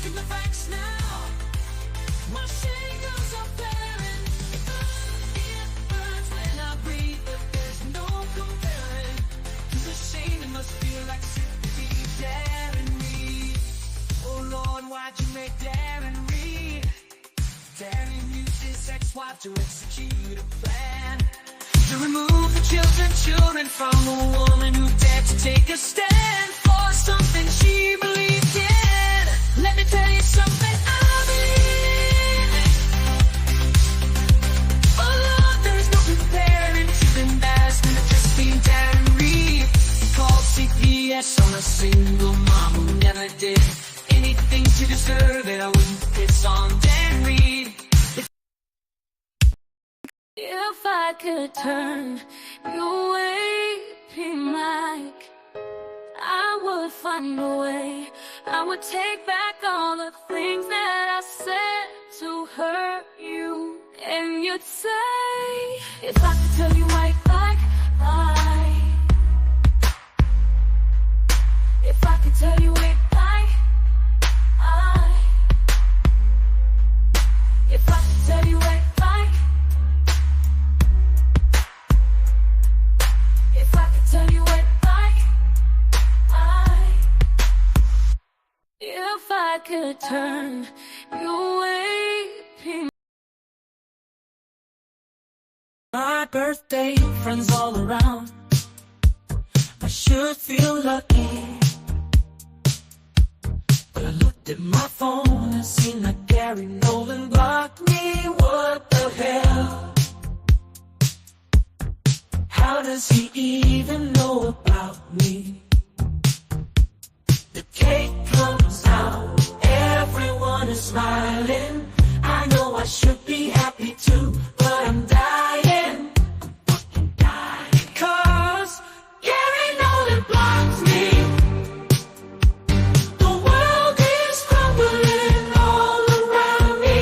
Give the thanks now. My shingles are flaring. It burns when I breathe, but there's no comparing to the shame it must feel like simply daring me. Oh Lord, why'd you make Darren Reed? Darren used his ex-wife to execute a plan to remove the children from a woman who dared to take a stand for something she believed in. Let me tell you something I believe in. Oh Lord, there's no comparing to the embarrassment of just being Darren Reed. He called CPS on a single mom who never did anything to deserve it. I wouldn't piss on Darren Reed. If I could turn your way, Mike, I would find a way. I would take back all the things that I said to hurt you. And you'd say, if I could tell you right like I, if I could tell you it like I, if I could tell you it like, if I could tell you it like I, if I could turn your way. My birthday, friends all around. I should feel lucky, but I looked at my phone and seen that Gary Nolan blocked me. What the hell? How does he even know about me? The cake comes out, everyone is smiling. I know I should be happy too, but I'm dying. I'm fucking dying. 'Cause Gary Nolan blocks me. The world is crumbling all around me.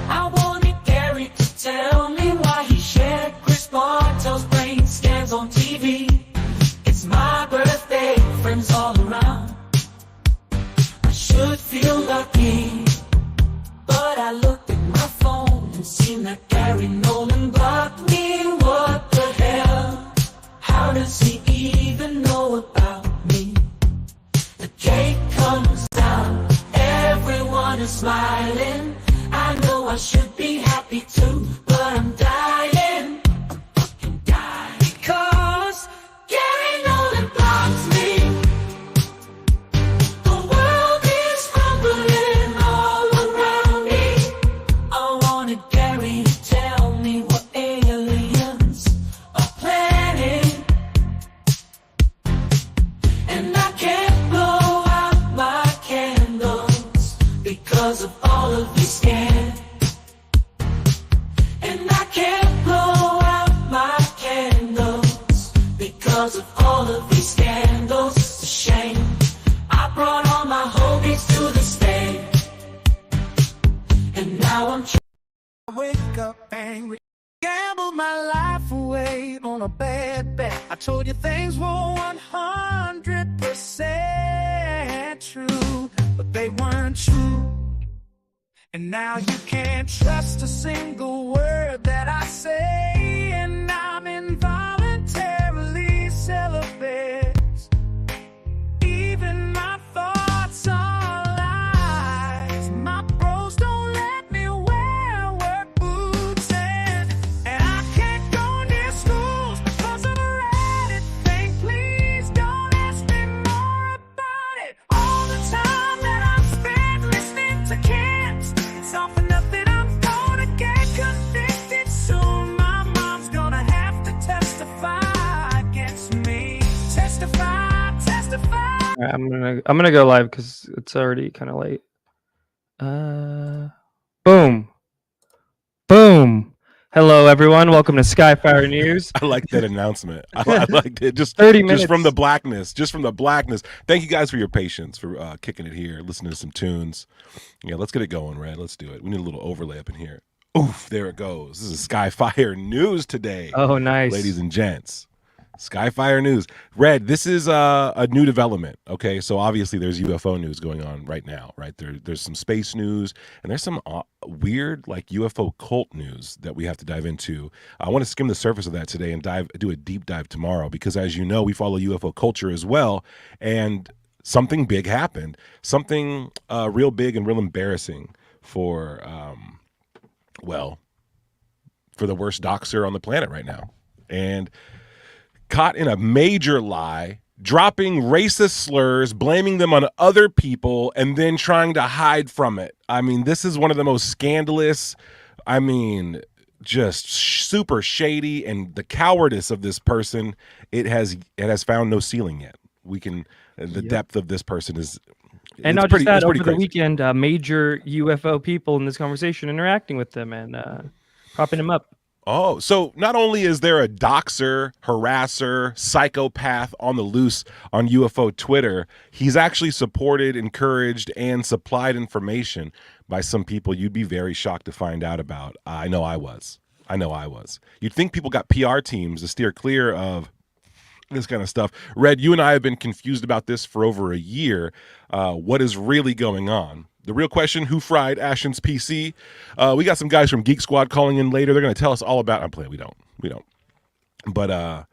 I wanted Gary to tell me why he shared Chris Bartell's brain scans on TV. It's my birthday, friends all around. I should feel lucky, but I looked at my phone and seen that Gary Nolan blocked me. What the hell? How does he even know about me? The cake comes down, everyone is smiling. I know I should be happy too, but I'm dying. I'm fucking dying. Because Gary Nolan blocks me. The world is crumbling all around me. I wanted Gary to tell me what aliens are planning, and I can't blow out my candles because of all of these scams. And I can't blow out my candles because of all of these scandals. It's a shame. I brought all my homies to the stage, and now I'm I wake up angry, gambled my life away on a bad bet. I told you things were 100% true, but they weren't true. And now you can't trust a single word that I say, and I'm involuntarily celibate. Even my thoughts are lies. My bros don't let me wear work boots, and I can't go near schools because of a Reddit thing. Please don't ask me more about it. All the time that I've spent listening to camps, it's all for nothing. I'm gonna get convicted soon. My mom's gonna have to testify against me. Testify, testify. All right, I'm gonna go live because it's already kind of late. Boom. Hello, everyone. Welcome to Skyfire News. I like that announcement. I liked it. Just 30 minutes. Just from the blackness. Thank you guys for your patience, for kicking it here, listening to some tunes. Yeah, let's get it going, Red. Let's do it. We need a little overlay up in here. Oof, there it goes. This is Skyfire News today. Oh, nice. Ladies and gents. Skyfire News. Red, this is a new development. Okay, so obviously there's UFO news going on right now, right? There's some space news, and there's some weird like UFO cult news that we have to dive into. I want to skim the surface of that today and do a deep dive tomorrow, because as you know, we follow UFO culture as well, and something big happened. Something real big and real embarrassing for for the worst doxer on the planet right now. And caught in a major lie, dropping racist slurs, blaming them on other people, and then trying to hide from it. I mean, this is one of the most scandalous, just super shady, and the cowardice of this person, it has found no ceiling yet. The depth of this person is, and not just that, over the weekend, major UFO people in this conversation interacting with them and propping him up. Oh, so not only is there a doxer, harasser, psychopath on the loose on UFO Twitter, he's actually supported, encouraged, and supplied information by some people you'd be very shocked to find out about. I know I was. You'd think people got PR teams to steer clear of this kind of stuff. Red, you and I have been confused about this for over a year. What is really going on? The real question: who fried Ashton's PC? We got some guys from Geek Squad calling in later. They're going to tell us all about. I'm playing. We don't. But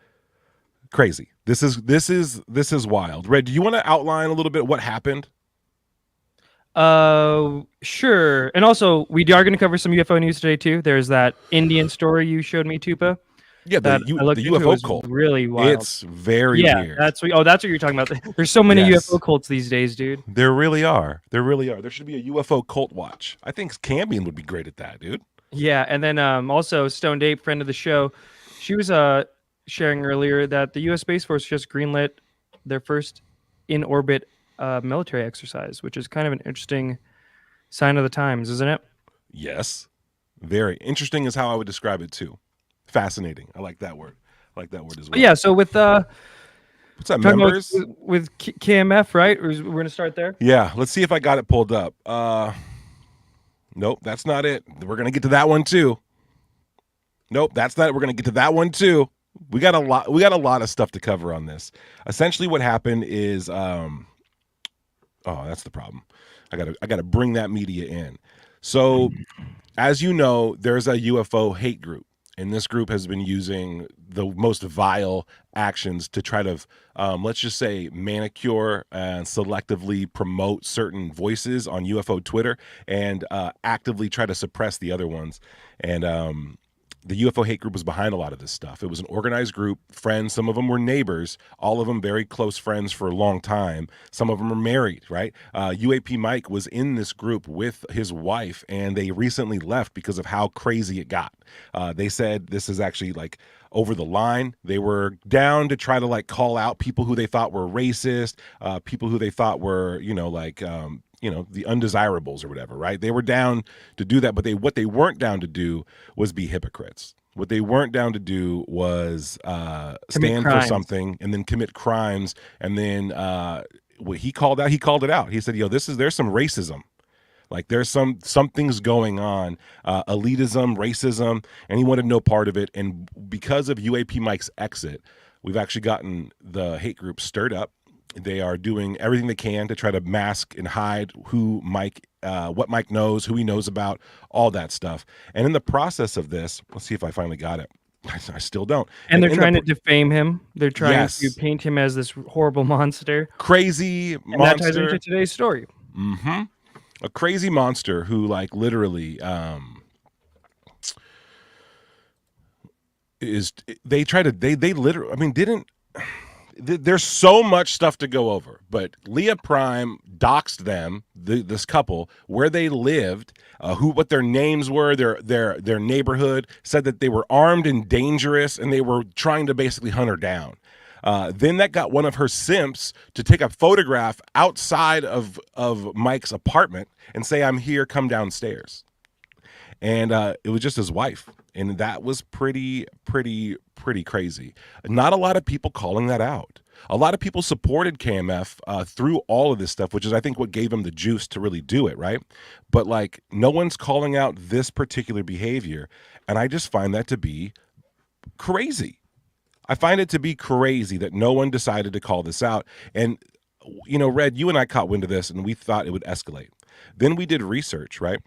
crazy. This is wild. Red, do you want to outline a little bit what happened? Sure. And also, we are going to cover some UFO news today too. There's that Indian story you showed me, Tupa. Yeah, the UFO cult. Really wild. It's very weird. That's what you're talking about. There's so many UFO cults these days, dude. There really are. There should be a UFO cult watch. I think Cambion would be great at that, dude. Yeah, and then also Stoned Ape, friend of the show, she was sharing earlier that the U.S. Space Force just greenlit their first in-orbit military exercise, which is kind of an interesting sign of the times, isn't it? Yes. Very interesting is how I would describe it too. Fascinating. I like that word. I like that word as well. Yeah. So with what's that, members? With KMF, right? We're going to start there. Yeah. Let's see if I got it pulled up. Nope, that's not it. We're going to get to that one too. Nope, that's not it. We're going to get to that one too. We got a lot of stuff to cover on this. Essentially what happened is that's the problem. I got to bring that media in. So, as you know, there's a UFO hate group. And this group has been using the most vile actions to try to, let's just say, manicure and selectively promote certain voices on UFO Twitter and actively try to suppress the other ones. And the UFO hate group was behind a lot of this stuff. It was an organized group, friends. Some of them were neighbors, all of them very close friends for a long time. Some of them are married, right? UAP Mike was in this group with his wife, and they recently left because of how crazy it got. They said this is actually like over the line. They were down to try to like call out people who they thought were racist, people who they thought were, the undesirables or whatever, right? They were down to do that, but what they weren't down to do was be hypocrites. What they weren't down to do was stand for something and then commit crimes. And then what he called it out. He said, there's some racism. Like there's something's going on, elitism, racism, and he wanted no part of it. And because of UAP Mike's exit, we've actually gotten the hate group stirred up. They are doing everything they can to try to mask and hide what Mike knows, who he knows about, all that stuff. And in the process of this, let's see if I finally got it. I still don't. And they're trying to defame him. They're trying to paint him as this horrible monster. Crazy monster. And that ties into today's story. Mm-hmm. A crazy monster who, like, literally there's so much stuff to go over, but Leah Prime doxed them, this couple, where they lived, what their names were, their neighborhood, said that they were armed and dangerous, and they were trying to basically hunt her down. Then that got one of her simps to take a photograph outside of Mike's apartment and say, "I'm here, come downstairs." And it was just his wife. And that was pretty crazy. Not a lot of people calling that out. A lot of people supported KMF through all of this stuff, which is, I think, what gave him the juice to really do it, right? But, like, no one's calling out this particular behavior. And I just find that to be crazy. I find it to be crazy that no one decided to call this out. And, Red, you and I caught wind of this, and we thought it would escalate. Then we did research, right?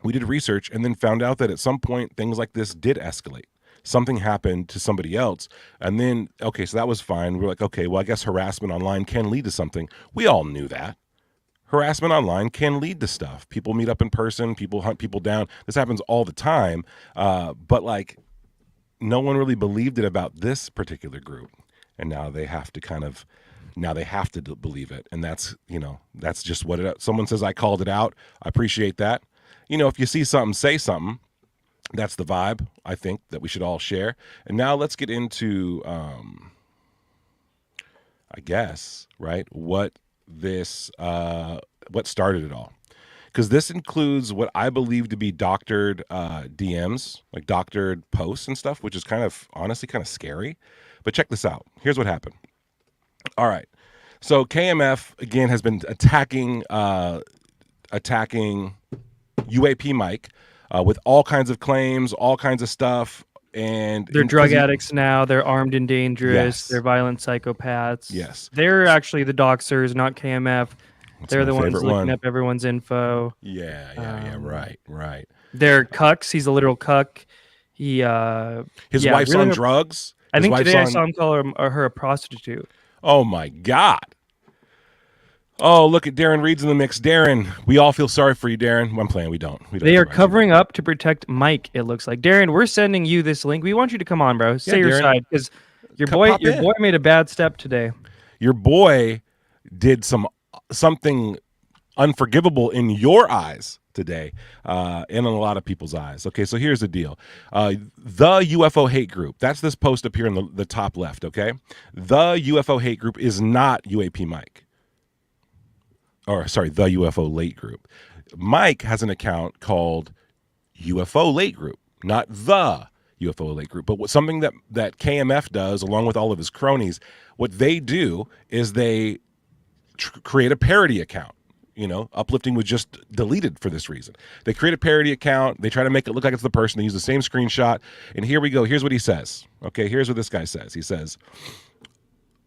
We did research and then found out that at some point things like this did escalate. Something happened to somebody else. And then, okay, so that was fine. We're like, okay, well, I guess harassment online can lead to something. We all knew that. Harassment online can lead to stuff. People meet up in person. People hunt people down. This happens all the time. But like, no one really believed it about this particular group. And now they have to believe it. And that's just what it, someone says, I called it out. I appreciate that. If you see something, say something. That's the vibe, I think, that we should all share. And now let's get into, I guess, right, what started it all. Because this includes what I believe to be doctored DMs, like doctored posts and stuff, which is honestly kind of scary. But check this out. Here's what happened. All right. So KMF, again, has been attacking UAP Mike with all kinds of claims, all kinds of stuff. And they're drug addicts now. They're armed and dangerous. Yes. They're violent psychopaths. Yes. They're actually the doxers, not KMF. They're the ones looking up everyone's info. Yeah. Right. They're cucks. He's a literal cuck. His wife's on drugs. I think today I saw him call her a prostitute. Oh my God. Oh, look at Darren Reed's in the mix. Darren, we all feel sorry for you, Darren. I'm playing. We don't. They are covering up to protect Mike, it looks like. Darren, we're sending you this link. We want you to come on, bro. Say your side, because your boy made a bad step today. Your boy did something unforgivable in your eyes today, and in a lot of people's eyes. Okay, so here's the deal. The UFO hate group. That's this post up here in the top left, okay? The UFO hate group is not UAP Mike. Or sorry, the UFO late group. Mike has an account called UFO late group, not the UFO late group. But something that KMF does, along with all of his cronies, what they do is they create a parody account. Uplifting was just deleted for this reason. They create a parody account. They try to make it look like it's the person. They use the same screenshot. And here we go. Here's what he says. Okay, here's what this guy says. He says,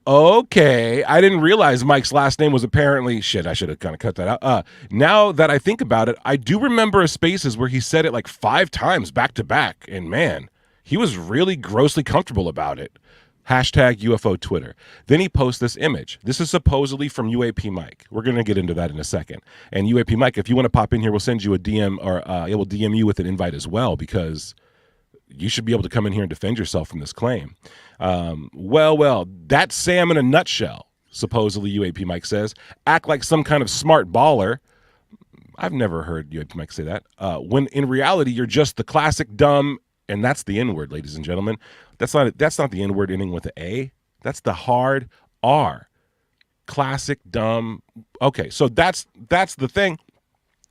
okay, I didn't realize Mike's last name was apparently shit. I should have kind of cut that out. Now that I think about it, I do remember a Spaces where he said it like 5 times back to back. And man, he was really grossly comfortable about it. Hashtag UFO Twitter. Then he posts this image. This is supposedly from UAP Mike. We're going to get into that in a second. And UAP Mike, if you want to pop in here, we'll send you a DM, or it will DM you with an invite as well, because you should be able to come in here and defend yourself from this claim. Well, that's Sam in a nutshell, supposedly UAP Mike says. Act like some kind of smart baller. I've never heard UAP Mike say that. When in reality, you're just the classic dumb, and that's the N-word, ladies and gentlemen. That's not the N-word ending with an A. That's the hard R. Classic dumb. Okay, so that's the thing.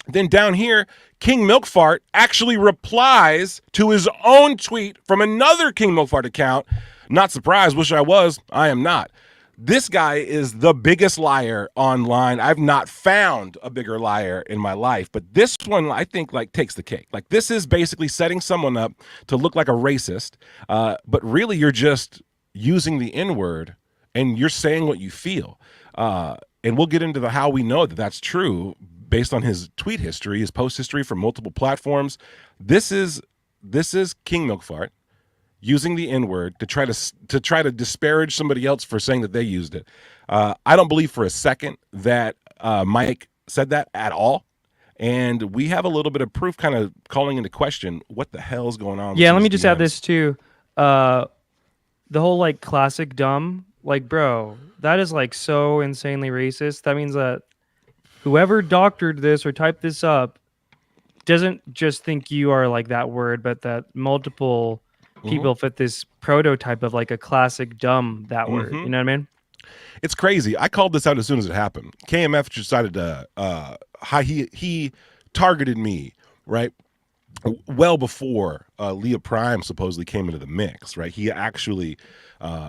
Then down here, King Milkfart actually replies to his own tweet from another King Milkfart account. Not surprised, wish I was. I am not. This guy is the biggest liar online. I've not found a bigger liar in my life, but this one I think takes the cake. Like, this is basically setting someone up to look like a racist, but really you're just using the N-word and you're saying what you feel. And we'll get into how we know that that's true based on his tweet history, his post history from multiple platforms. This is King Milkfart using the N-word to try to disparage somebody else for saying that they used it. I don't believe for a second that Mike said that at all. And we have a little bit of proof kind of calling into question what the hell's going on. Yeah, let me just add this too. The whole classic dumb, bro, that is so insanely racist. That means that whoever doctored this or typed this up doesn't just think you are that word, but that multiple people fit this prototype of a classic dumb, that word. You know what I mean? It's crazy. I called this out as soon as it happened. KMF decided to he targeted me, right? Well before Leah Prime supposedly came into the mix, right? He actually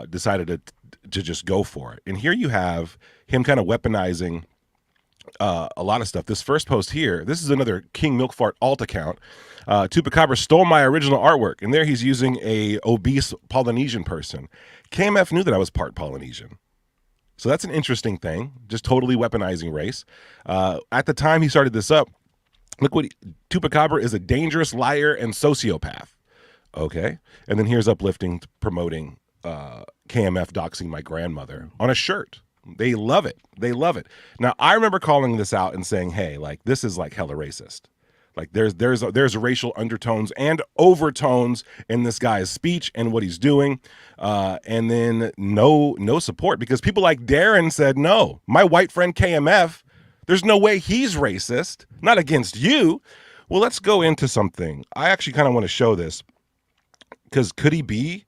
decided to just go for it. And here you have him kind of weaponizing a lot of stuff. This first post here, this is another King Milkfart alt account. Tupacabra stole my original artwork, and there he's using a obese Polynesian person. KMF knew that I was part Polynesian. So that's an interesting thing, just totally weaponizing race. At the time he started this up, look what Tupacabra is a dangerous liar and sociopath. Okay. And then here's uplifting, promoting KMF doxing my grandmother on a shirt. They love it. They love it. Now, I remember calling this out and saying, hey, like, this is like hella racist. Like there's racial undertones and overtones in this guy's speech and what he's doing, and then no support because people like Darren said no. My white friend KMF, there's no way he's racist. Not against you. Well, let's go into something. I actually kind of want to show this because could he be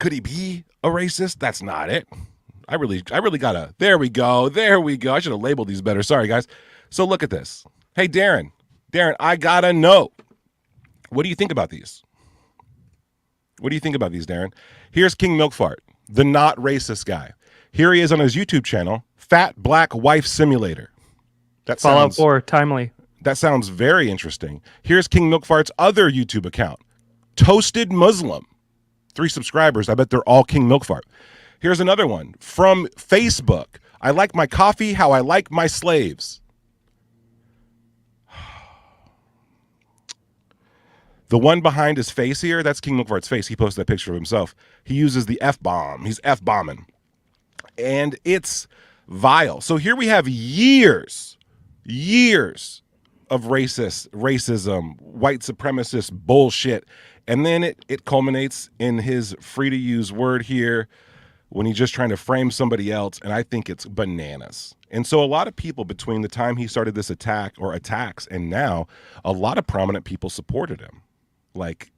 a racist? That's not it. I really gotta. There we go. I should have labeled these better. Sorry, guys. So look at this. Hey, Darren, I gotta know. What do you think about these? Darren? Here's King Milkfart, the not racist guy. Here he is on his YouTube channel, Fat Black Wife Simulator. That Fallout 4, timely. That sounds very interesting. Here's King Milkfart's other YouTube account, Toasted Muslim. 3 subscribers. I bet they're all King Milkfart. Here's another one from Facebook. I like my coffee how I like my slaves. The one behind his face here, that's King Milkfart's face. He posted that picture of himself. He uses the F-bomb. He's F-bombing. And it's vile. So here we have years of racism, white supremacist bullshit. And then it culminates in his free-to-use word here when he's just trying to frame somebody else. And I think it's bananas. And so a lot of people between the time he started this attack or attacks and now, a lot of prominent people supported him. Like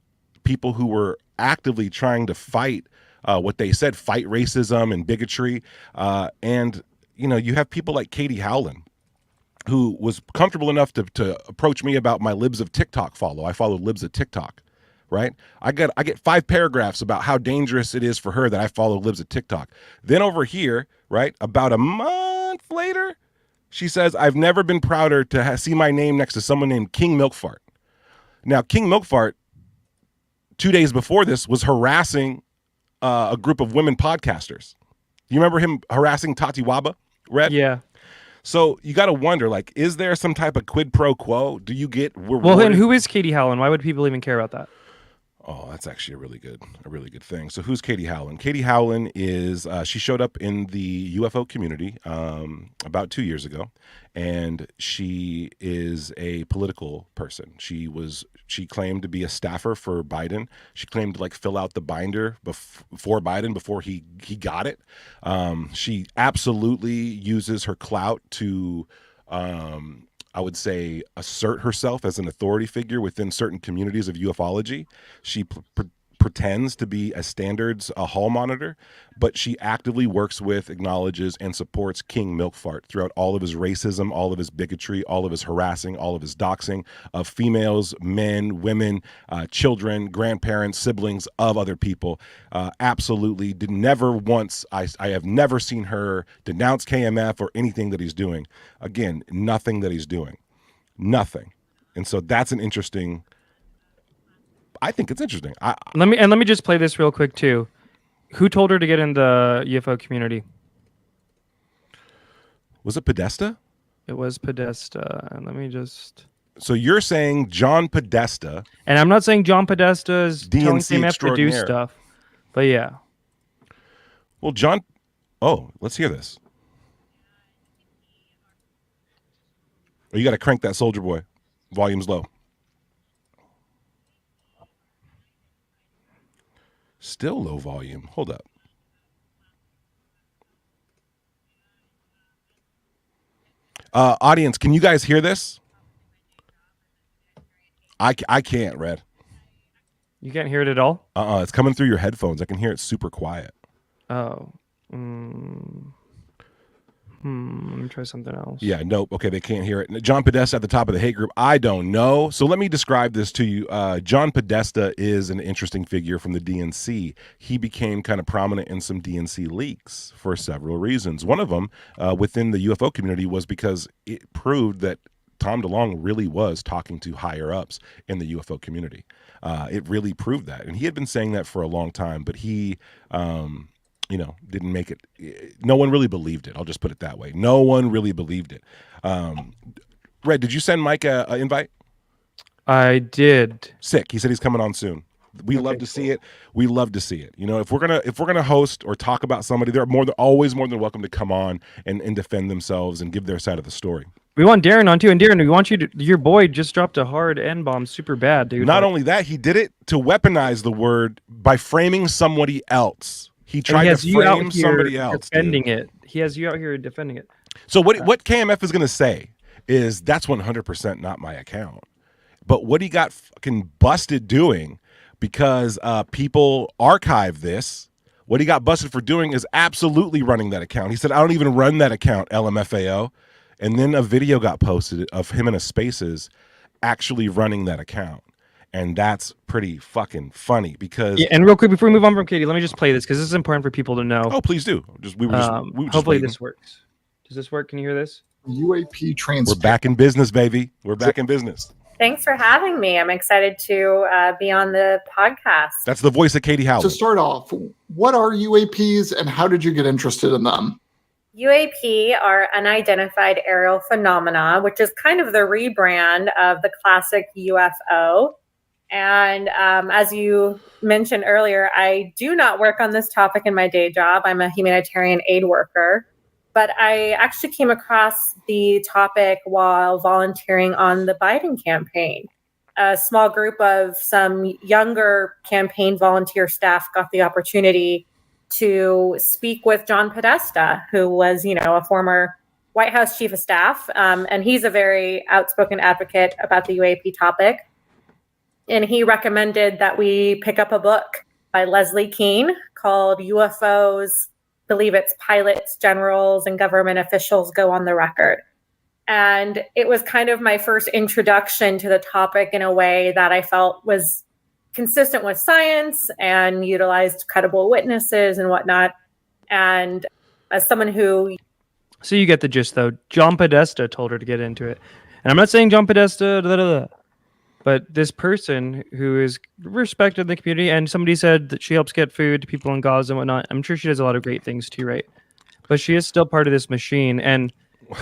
people who were actively trying to fight what they said, fight racism and bigotry. And, you know, you have people like Katie Howland, who was comfortable enough to approach me about my Libs of TikTok follow. I follow Libs of TikTok, right? I get 5 paragraphs about how dangerous it is for her that I follow Libs of TikTok. Then over here, right, about a month later, she says, I've never been prouder to see my name next to someone named King Milkfart. Now, King Milkfart, 2 days before this, was harassing a group of women podcasters. You remember him harassing Tati Waba, Red? Yeah. So you got to wonder, like, is there some type of quid pro quo? Do you get rewarded? Well, and who is Katie Howland? Why would people even care about that? Oh, that's actually a really good thing. So who's Katie Howland? Katie Howland is, she showed up in the UFO community about 2 years ago, and she is a political person. She claimed to be a staffer for Biden. She claimed to like fill out the binder for Biden before he got it. She absolutely uses her clout to, I would say, assert herself as an authority figure within certain communities of ufology. She pretends to be a hall monitor, but she actively works with, acknowledges, and supports King Milkfart throughout all of his racism, all of his bigotry, all of his harassing, all of his doxing of females, men, women, children, grandparents, siblings of other people. Absolutely did never once, I have never seen her denounce KMF or anything that he's doing. Again, nothing that he's doing. Nothing. And so that's an interesting, I think it's interesting. Let me just play this real quick too. Who told her to get in the UFO community? Was it Podesta? It was Podesta. And let me just. So you're saying John Podesta? And I'm not saying John Podesta is telling KMF to do stuff, but yeah. Well, John. Oh, let's hear this. Oh, you got to crank that Soldier Boy. Volume's low. Still low volume. Hold up. Audience, can you guys hear this? I can't, Red. You can't hear it at all? It's coming through your headphones. I can hear it super quiet. Oh. Let me try something else. Yeah, nope. Okay, they can't hear it. John Podesta at the top of the hate group. I don't know. So let me describe this to you. John Podesta is an interesting figure from the DNC. He became kind of prominent in some DNC leaks for several reasons. One of them within the UFO community was because it proved that Tom DeLonge really was talking to higher ups in the UFO community. It really proved that. And he had been saying that for a long time, but he didn't make it. No one really believed it. I'll just put it that way. No one really believed it. Red, did you send Mike a invite? I did. Sick. He said he's coming on soon. We love to see it. We love to see it. If we're gonna host or talk about somebody, they're always more than welcome to come on and defend themselves and give their side of the story. We want Darren on too, and Darren, we want you to. Your boy just dropped a hard N-bomb, super bad, dude. Not only that, he did it to weaponize the word by framing somebody else. He tried to frame somebody else. Defending it. He has you out here defending it. So what KMF is going to say is that's 100% not my account. But what he got fucking busted doing, because people archive this, what he got busted for doing is absolutely running that account. He said, I don't even run that account, LMFAO. And then a video got posted of him in a Spaces actually running that account. And that's pretty fucking funny because. Yeah, and real quick before we move on from Katie, let me just play this because this is important for people to know. Oh, please do. We were just hopefully waiting. this works. Does this work? Can you hear this? UAP We're back in business, baby. We're back in business. Thanks for having me. I'm excited to be on the podcast. That's the voice of Katie Howell. To start off, what are UAPs and how did you get interested in them? UAP are unidentified aerial phenomena, which is kind of the rebrand of the classic UFO. And as you mentioned earlier, I do not work on this topic in my day job. I'm a humanitarian aid worker. But I actually came across the topic while volunteering on the Biden campaign. A small group of some younger campaign volunteer staff got the opportunity to speak with John Podesta, who was, a former White House chief of staff. And he's a very outspoken advocate about the UAP topic. And he recommended that we pick up a book by Leslie Kean called UFOs, believe it's pilots, generals, and government officials go on the record. And it was kind of my first introduction to the topic in a way that I felt was consistent with science and utilized credible witnesses and whatnot. And as someone who... So you get the gist, though. John Podesta told her to get into it. And I'm not saying John Podesta, but this person who is respected in the community, and somebody said that she helps get food to people in Gaza and whatnot. I'm sure she does a lot of great things too, right? But she is still part of this machine. And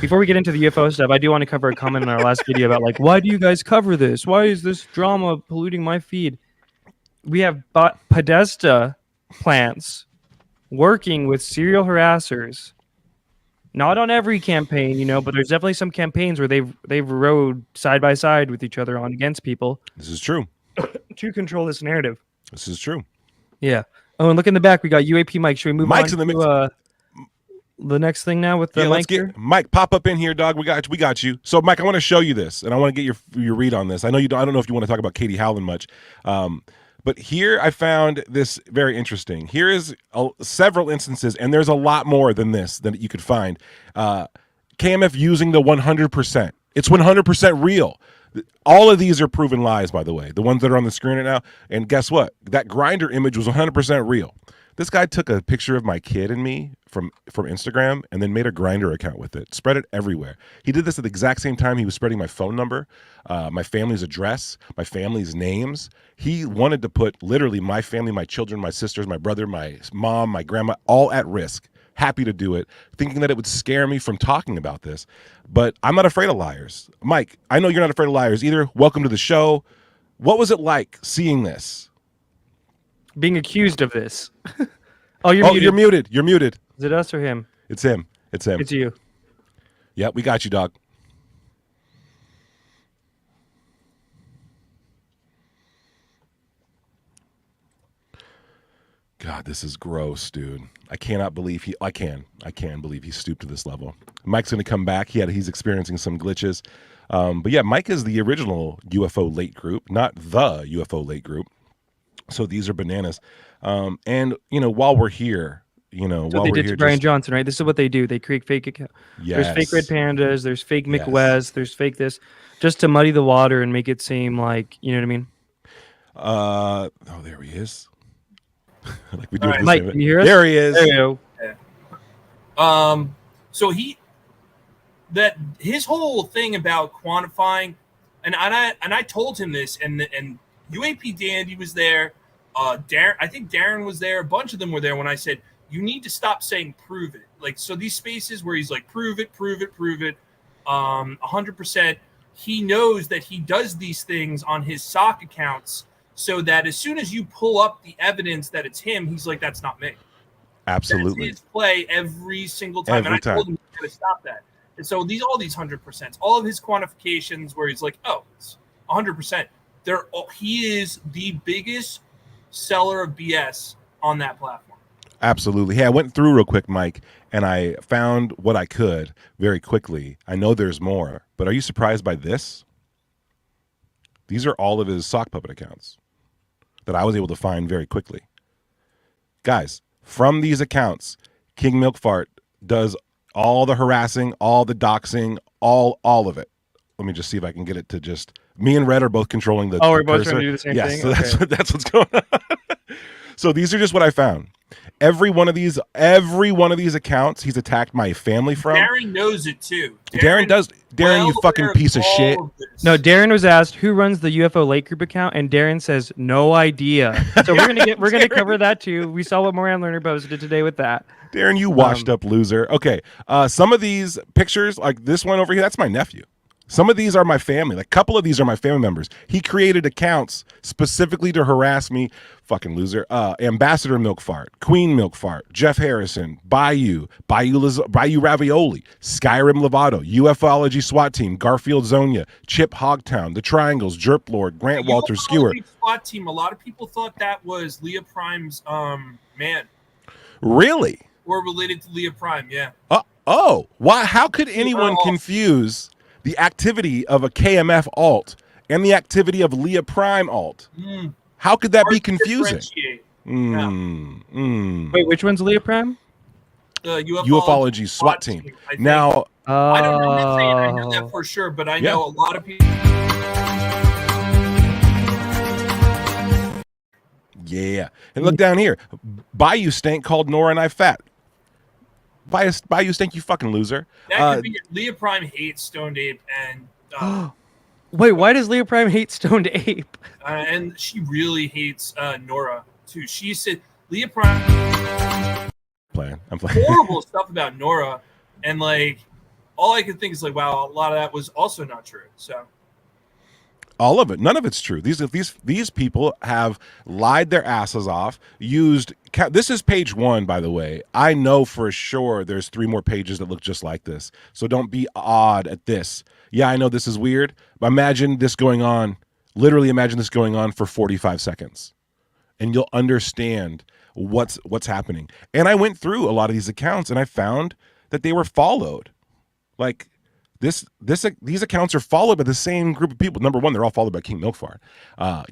before we get into the UFO stuff, I do want to cover a comment in our last video about, why do you guys cover this? Why is this drama polluting my feed? We have Podesta plants working with serial harassers. Not on every campaign, but there's definitely some campaigns where they've rode side by side with each other on against people. This is true. To control this narrative. This is true. Yeah. Oh, and look in the back. We got UAP Mike. Should we move Mike's on in the to the next thing now with the let's Mike here? Mike, pop up in here, dog. We got you. So, Mike, I want to show you this, and I want to get your read on this. I know you don't. I don't know if you want to talk about Katie Howland much. But here I found this very interesting. Here is several instances, and there's a lot more than this that you could find. KMF using the 100%. It's 100% real. All of these are proven lies, by the way. The ones that are on the screen right now. And guess what? That grinder image was 100% real. This guy took a picture of my kid and me from Instagram and then made a Grindr account with it. Spread it everywhere. He did this at the exact same time he was spreading my phone number, my family's address, my family's names. He wanted to put literally my family, my children, my sisters, my brother, my mom, my grandma, all at risk. Happy to do it, thinking that it would scare me from talking about this. But I'm not afraid of liars. Mike, I know you're not afraid of liars either. Welcome to the show. What was it like seeing this? Being accused of this. You're muted. You're muted. You're muted. Is it us or him? It's him. It's him. It's you. Yep, we got you, dog. God, this is gross, dude. I cannot believe I can believe he stooped to this level. Mike's going to come back. He's experiencing some glitches. But yeah, Mike is the original UFO late group, not the UFO late group. So these are bananas. And, while we're here, you know, That's while what they we're did here, to Brian just Johnson, right? This is what they do. They create fake account. There's fake red yes, pandas. There's fake Mick yes. West. There's fake this, just to muddy the water and make it seem like, you know what I mean? Oh, there he is. Like we do All at right. the Mike, same. can you hear us? There he is. There you go. So his whole thing about quantifying, and I told him this, and UAP Dandy was there. Darren, I think Darren was there. A bunch of them were there when I said you need to stop saying prove it. Like, so these spaces where he's like prove it, 100%. He knows that he does these things on his sock accounts, so that as soon as you pull up the evidence that it's him, he's like, that's not me. Absolutely. That's his play every single time. Every and I told him he's got to stop that. And so all these 100%, all of his quantifications where he's like, oh, it's 100%. He is the biggest seller of BS on that platform. Absolutely. Hey, I went through real quick, Mike, and I found what I could very quickly. I know there's more, but are you surprised by this? These are all of his sock puppet accounts that I was able to find very quickly. Guys, from these accounts, King Milkfart does all the harassing, all the doxing, all of it. Let me just see if I can get it to just. Me and Red are both controlling the. Oh, we're both cursor. trying to do the same yes, thing. so Okay. that's what's going on. So these are just what I found. Every one of these accounts, he's attacked my family from. Darren knows it too. Darren does. Darren, you fucking piece of shit. No, Darren was asked who runs the UFO Lake Group account, and Darren says no idea. So we're gonna cover that too. We saw what Moran Lerner posted today with that. Darren, you washed up loser. Okay, some of these pictures, like this one over here, that's my nephew. Some of these are my family. Like a couple of these are my family members. He created accounts specifically to harass me. Fucking loser. Ambassador Milkfart, Queen Milkfart, Jeff Harrison, Bayou Ravioli, Skyrim Lovato, UFOlogy SWAT Team, Garfield Zonia, Chip Hogtown, The Triangles, Jerp Lord, Grant Walter Stewart. SWAT Team. A lot of people thought that was Leah Prime's man. Really? Or related to Leah Prime, yeah. Oh, why? How could anyone confuse the activity of a KMF alt and the activity of Leah Prime alt? How could that be confusing? Wait, which one's Leah Prime? The UFOlogy SWAT Team. Now, I don't know that saying. I know that for sure, but I know a lot of people. Yeah, and look down here. Bayou Stank called Nora and I fat. Bayou Stank, you fucking loser. That could be it. Leah Prime hates Stoned Ape, and wait, why does Leah Prime hate Stoned Ape? And she really hates Nora too. She said Leah Prime. I'm playing. Horrible stuff about Nora, and like all I could think is like, wow, a lot of that was also not true. So. All of it. None of it's true. These people have lied their asses off, used. This is page 1, by the way. I know for sure there's 3 more pages that look just like this. So don't be odd at this. Yeah, I know this is weird, but imagine this going on. Literally imagine this going on for 45 seconds. And you'll understand what's happening. And I went through a lot of these accounts and I found that they were followed. Like these accounts are followed by the same group of people. Number one, they're all followed by King Milkfart.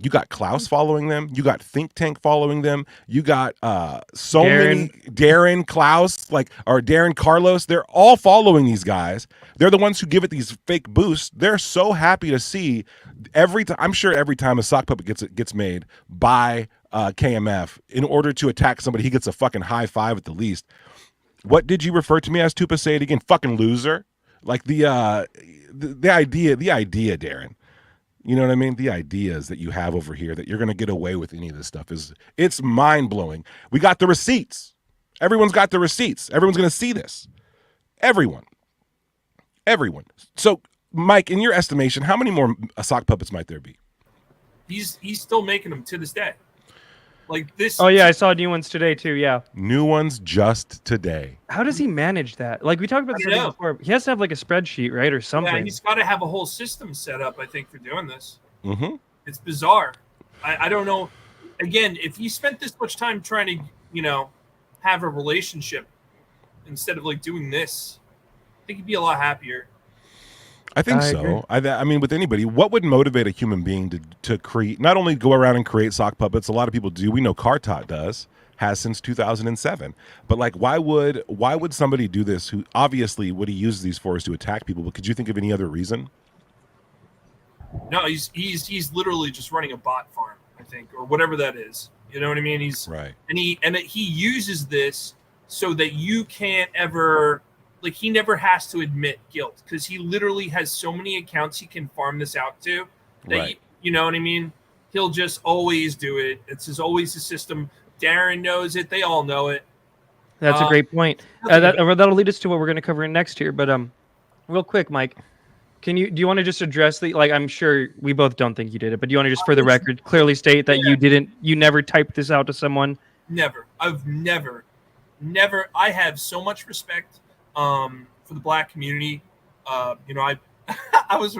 You got Klaus following them. You got Think Tank following them. You got many Darren, Klaus, or Darren Carlos. They're all following these guys. They're the ones who give it these fake boosts. They're so happy to see every time. I'm sure every time a sock puppet gets made by KMF, in order to attack somebody, he gets a fucking high five at the least. What did you refer to me as, Tupa? Say it again. Fucking loser. Like the idea, Darren. You know what I mean? The ideas that you have over here that you're going to get away with any of this stuff it's mind blowing. We got the receipts. Everyone's got the receipts. Everyone's going to see this. Everyone. So, Mike, in your estimation, how many more sock puppets might there be? He's still making them to this day. Like this. Oh yeah, I saw new ones today too. Yeah, new ones just today. How does he manage that? Like we talked about this before. He has to have like a spreadsheet, right, or something. Yeah, he's got to have a whole system set up, I think, for doing this. Mm-hmm. It's bizarre. I don't know. Again, if he spent this much time trying to, have a relationship instead of like doing this, I think he'd be a lot happier. I think so. I mean, with anybody, what would motivate a human being to create, not only go around and create sock puppets? A lot of people do. We know Kartot does. has since 2007. But like, why would somebody do this? Who obviously what he uses these for is to attack people. But could you think of any other reason? No, he's literally just running a bot farm, I think, or whatever that is. You know what I mean? He's Right. And he uses this so that you can't ever, like, he never has to admit guilt, because he literally has so many accounts he can farm this out to that Right. you know what I mean? He'll just always do it. Always the system. Darren knows it. They all know it. That's a great point. That'll lead us to what we're going to cover next here. But real quick, Mike, do you want to just address like, I'm sure we both don't think you did it, but do you want to just for the record clearly state that you never typed this out to someone? Never. I've never. I have so much respect for the Black community. You know, I was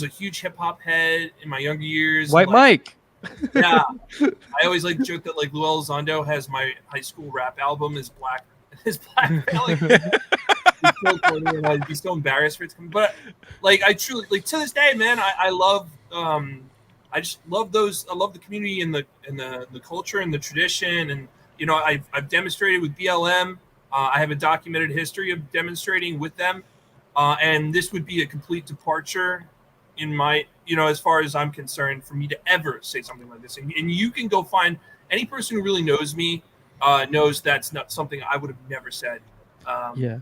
a huge hip hop head in my younger years. White Mike. Yeah, I always like joke that like Lou Elizondo has my high school rap album is black. Like, so funny, and I'd be so embarrassed for it to come. But like, I truly, like, to this day, man, I love. I just love those. I love the community and the culture and the tradition. And you know, I've demonstrated with BLM. I have a documented history of demonstrating with them, and this would be a complete departure in my, you know, as far as I'm concerned, for me to ever say something like this. And you can go find any person who really knows me, knows that's not something I would have never said. Yeah.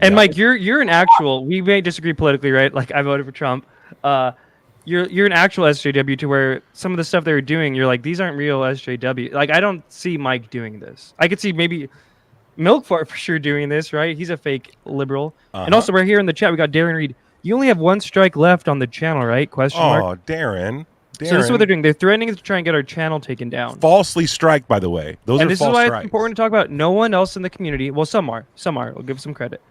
And Mike, you're an actual. We may disagree politically, right? Like, I voted for Trump. You're an actual SJW, to where some of the stuff they were doing, you're like, these aren't real SJW. Like, I don't see Mike doing this. I could see maybe Milkfart for sure doing this, right? He's a fake liberal. And also, we're here in the chat. We got Darren Reed. You only have one strike left on the channel, right? Question mark. Oh, Darren. So this is what they're doing. They're threatening to try and get our channel taken down. Falsely strike, by the way. Those and are this false is why strikes. it's important to talk about. No one else in the community. Well, some are. We'll give some credit.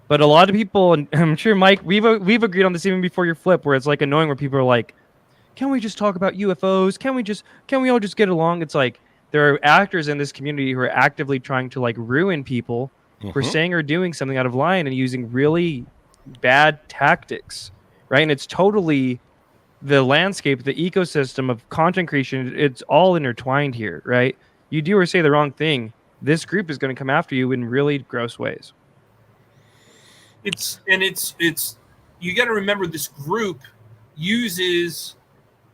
But a lot of people, and I'm sure, Mike, we've agreed on this even before your flip, where it's like annoying, where people are like, "Can we just talk about UFOs? Can we all just get along?" It's like there are actors in this community who are actively trying to like ruin people for saying or doing something out of line and using really bad tactics, right? And it's totally the landscape, the ecosystem of content creation. It's all intertwined here, right? You do or say the wrong thing, this group is going to come after you in really gross ways. It's you got to remember, this group uses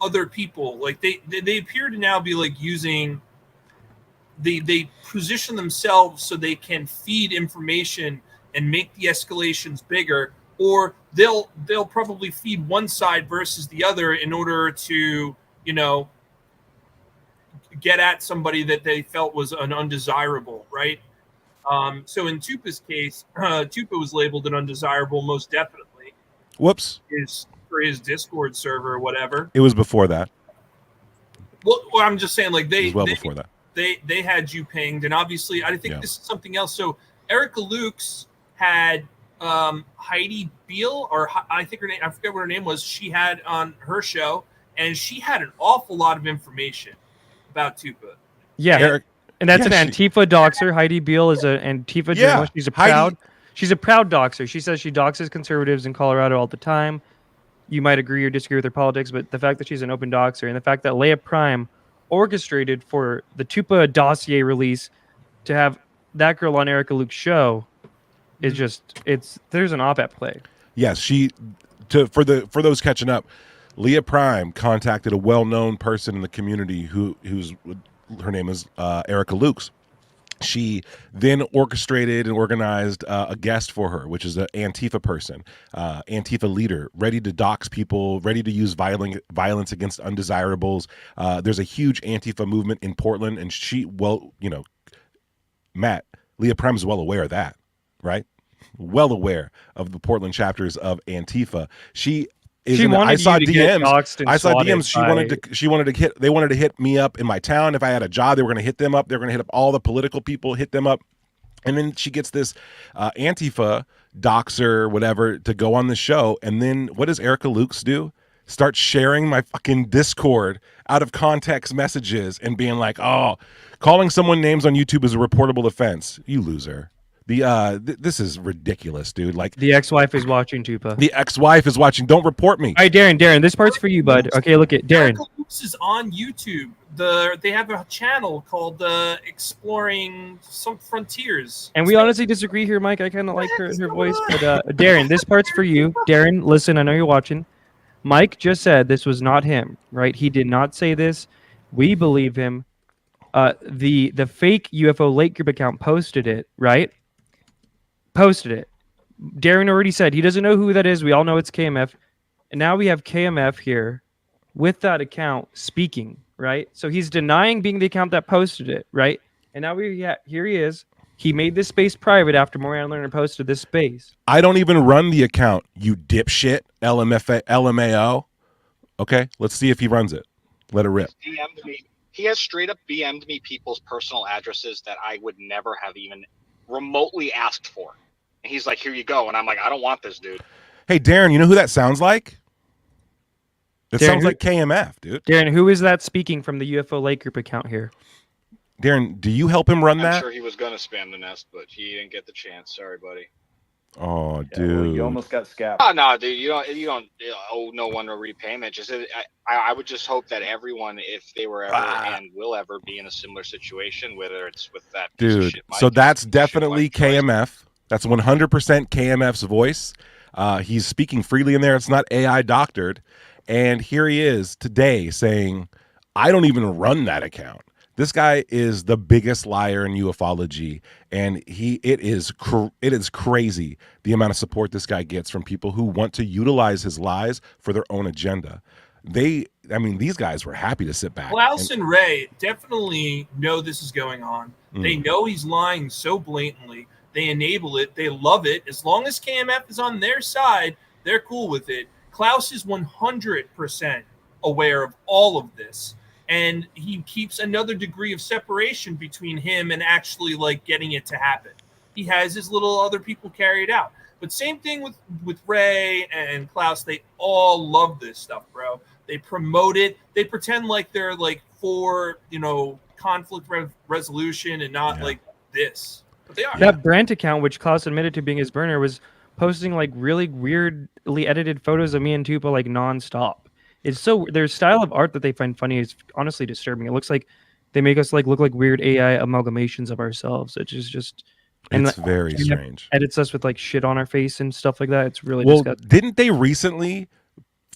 other people. Like they appear to now be like using, they position themselves so they can feed information and make the escalations bigger, or they'll probably feed one side versus the other in order to, you know, get at somebody that they felt was an undesirable, right? So in Tupa's case, Tupa was labeled an undesirable, most definitely. Whoops. For his Discord server or whatever. It was before that. Well, I'm just saying, like, Before that. They had you pinged, and obviously, I think this is something else. So Erica Lukes had Heidi Beale, or I think her name, I forget what her name was. She had on her show, and she had an awful lot of information about Tupa. Yeah. And that's an Antifa doxer. Heidi Beale is an Antifa journalist. She's a proud doxer. She says she doxes conservatives in Colorado all the time. You might agree or disagree with her politics, but the fact that she's an open doxer, and the fact that Leah Prime orchestrated for the Tupa dossier release to have that girl on Erica Luke's show is just, there's an op at play. Yes, for those catching up, Leah Prime contacted a well-known person in the community who's her name is Erica Lukes. She then orchestrated and organized a guest for her, which is an Antifa person, Antifa leader, ready to dox people, ready to use violence against undesirables. There's a huge Antifa movement in Portland, and Matt, Leah Prime is well aware of that, right? Well aware of the Portland chapters of Antifa. I saw DMs. They wanted to hit me up in my town. If I had a job, they were going to hit them up. They're going to hit up all the political people, hit them up. And then she gets this Antifa doxer, whatever, to go on the show. And then what does Erica Lukes do? Start sharing my fucking Discord out of context messages and being like, "Oh, calling someone names on YouTube is a reportable offense. You loser." This is ridiculous, dude. Like, the ex-wife is watching Tupa. The ex-wife is watching. Don't report me. All right, Darren, this part's for you, bud. Okay, look at Darren. This is on YouTube. They have a channel called Exploring Some Frontiers. And we honestly disagree here, Mike. I kind of like her voice, but Darren, this part's for you. Darren, listen, I know you're watching. Mike just said this was not him, right? He did not say this. We believe him. The fake UFO Lake Group account posted it, right? Posted it. Darren already said he doesn't know who that is. We all know it's KMF. And now we have KMF here with that account speaking, right? So he's denying being the account that posted it, right? And now here he is. He made this space private after Moran Lerner posted this space. I don't even run the account, you dipshit, LMAO. Okay, let's see if he runs it. Let it rip. DM'd me. He has straight up DM'd me people's personal addresses that I would never have even remotely asked for. And he's like, here you go. And I'm like, I don't want this, dude. Hey, Darren, you know who that sounds like? It Darren, sounds like KMF, dude. Darren, who is that speaking from the UFO Lake Group account here? Darren, do you help him run I'm that? sure he was going to spam the nest, but he didn't get the chance. Sorry, buddy. Oh, Yeah, well, dude. you almost got scapped. Oh, no, dude. You don't owe no one a repayment. Just I would just hope that everyone, if they were ever and will ever be in a similar situation, whether it's with that piece of Dude, shit so Mike, that's shit definitely Mike Troy. KMF. That's 100% KMF's voice. He's speaking freely in there. It's not AI doctored. And here he is today saying, I don't even run that account. This guy is the biggest liar in ufology, and it is crazy the amount of support this guy gets from people who want to utilize his lies for their own agenda. These guys were happy to sit back. Klaus and Ray definitely know this is going on. They know he's lying so blatantly. They enable it. They love it. As long as KMF is on their side, they're cool with it. Klaus is 100% aware of all of this. And he keeps another degree of separation between him and actually like getting it to happen. He has his little other people carry it out. But same thing with Ray and Klaus. They all love this stuff, bro. They promote it. They pretend like they're like for, conflict resolution and not like this. But they are. That Brent account, which Klaus admitted to being his burner, was posting like really weirdly edited photos of me and Tupa like nonstop. It's so their style of art that they find funny is honestly disturbing. It looks like they make us like look like weird AI amalgamations of ourselves. It is just It's very strange. Edits us with like shit on our face and stuff like that. It's really disgusting. Didn't they recently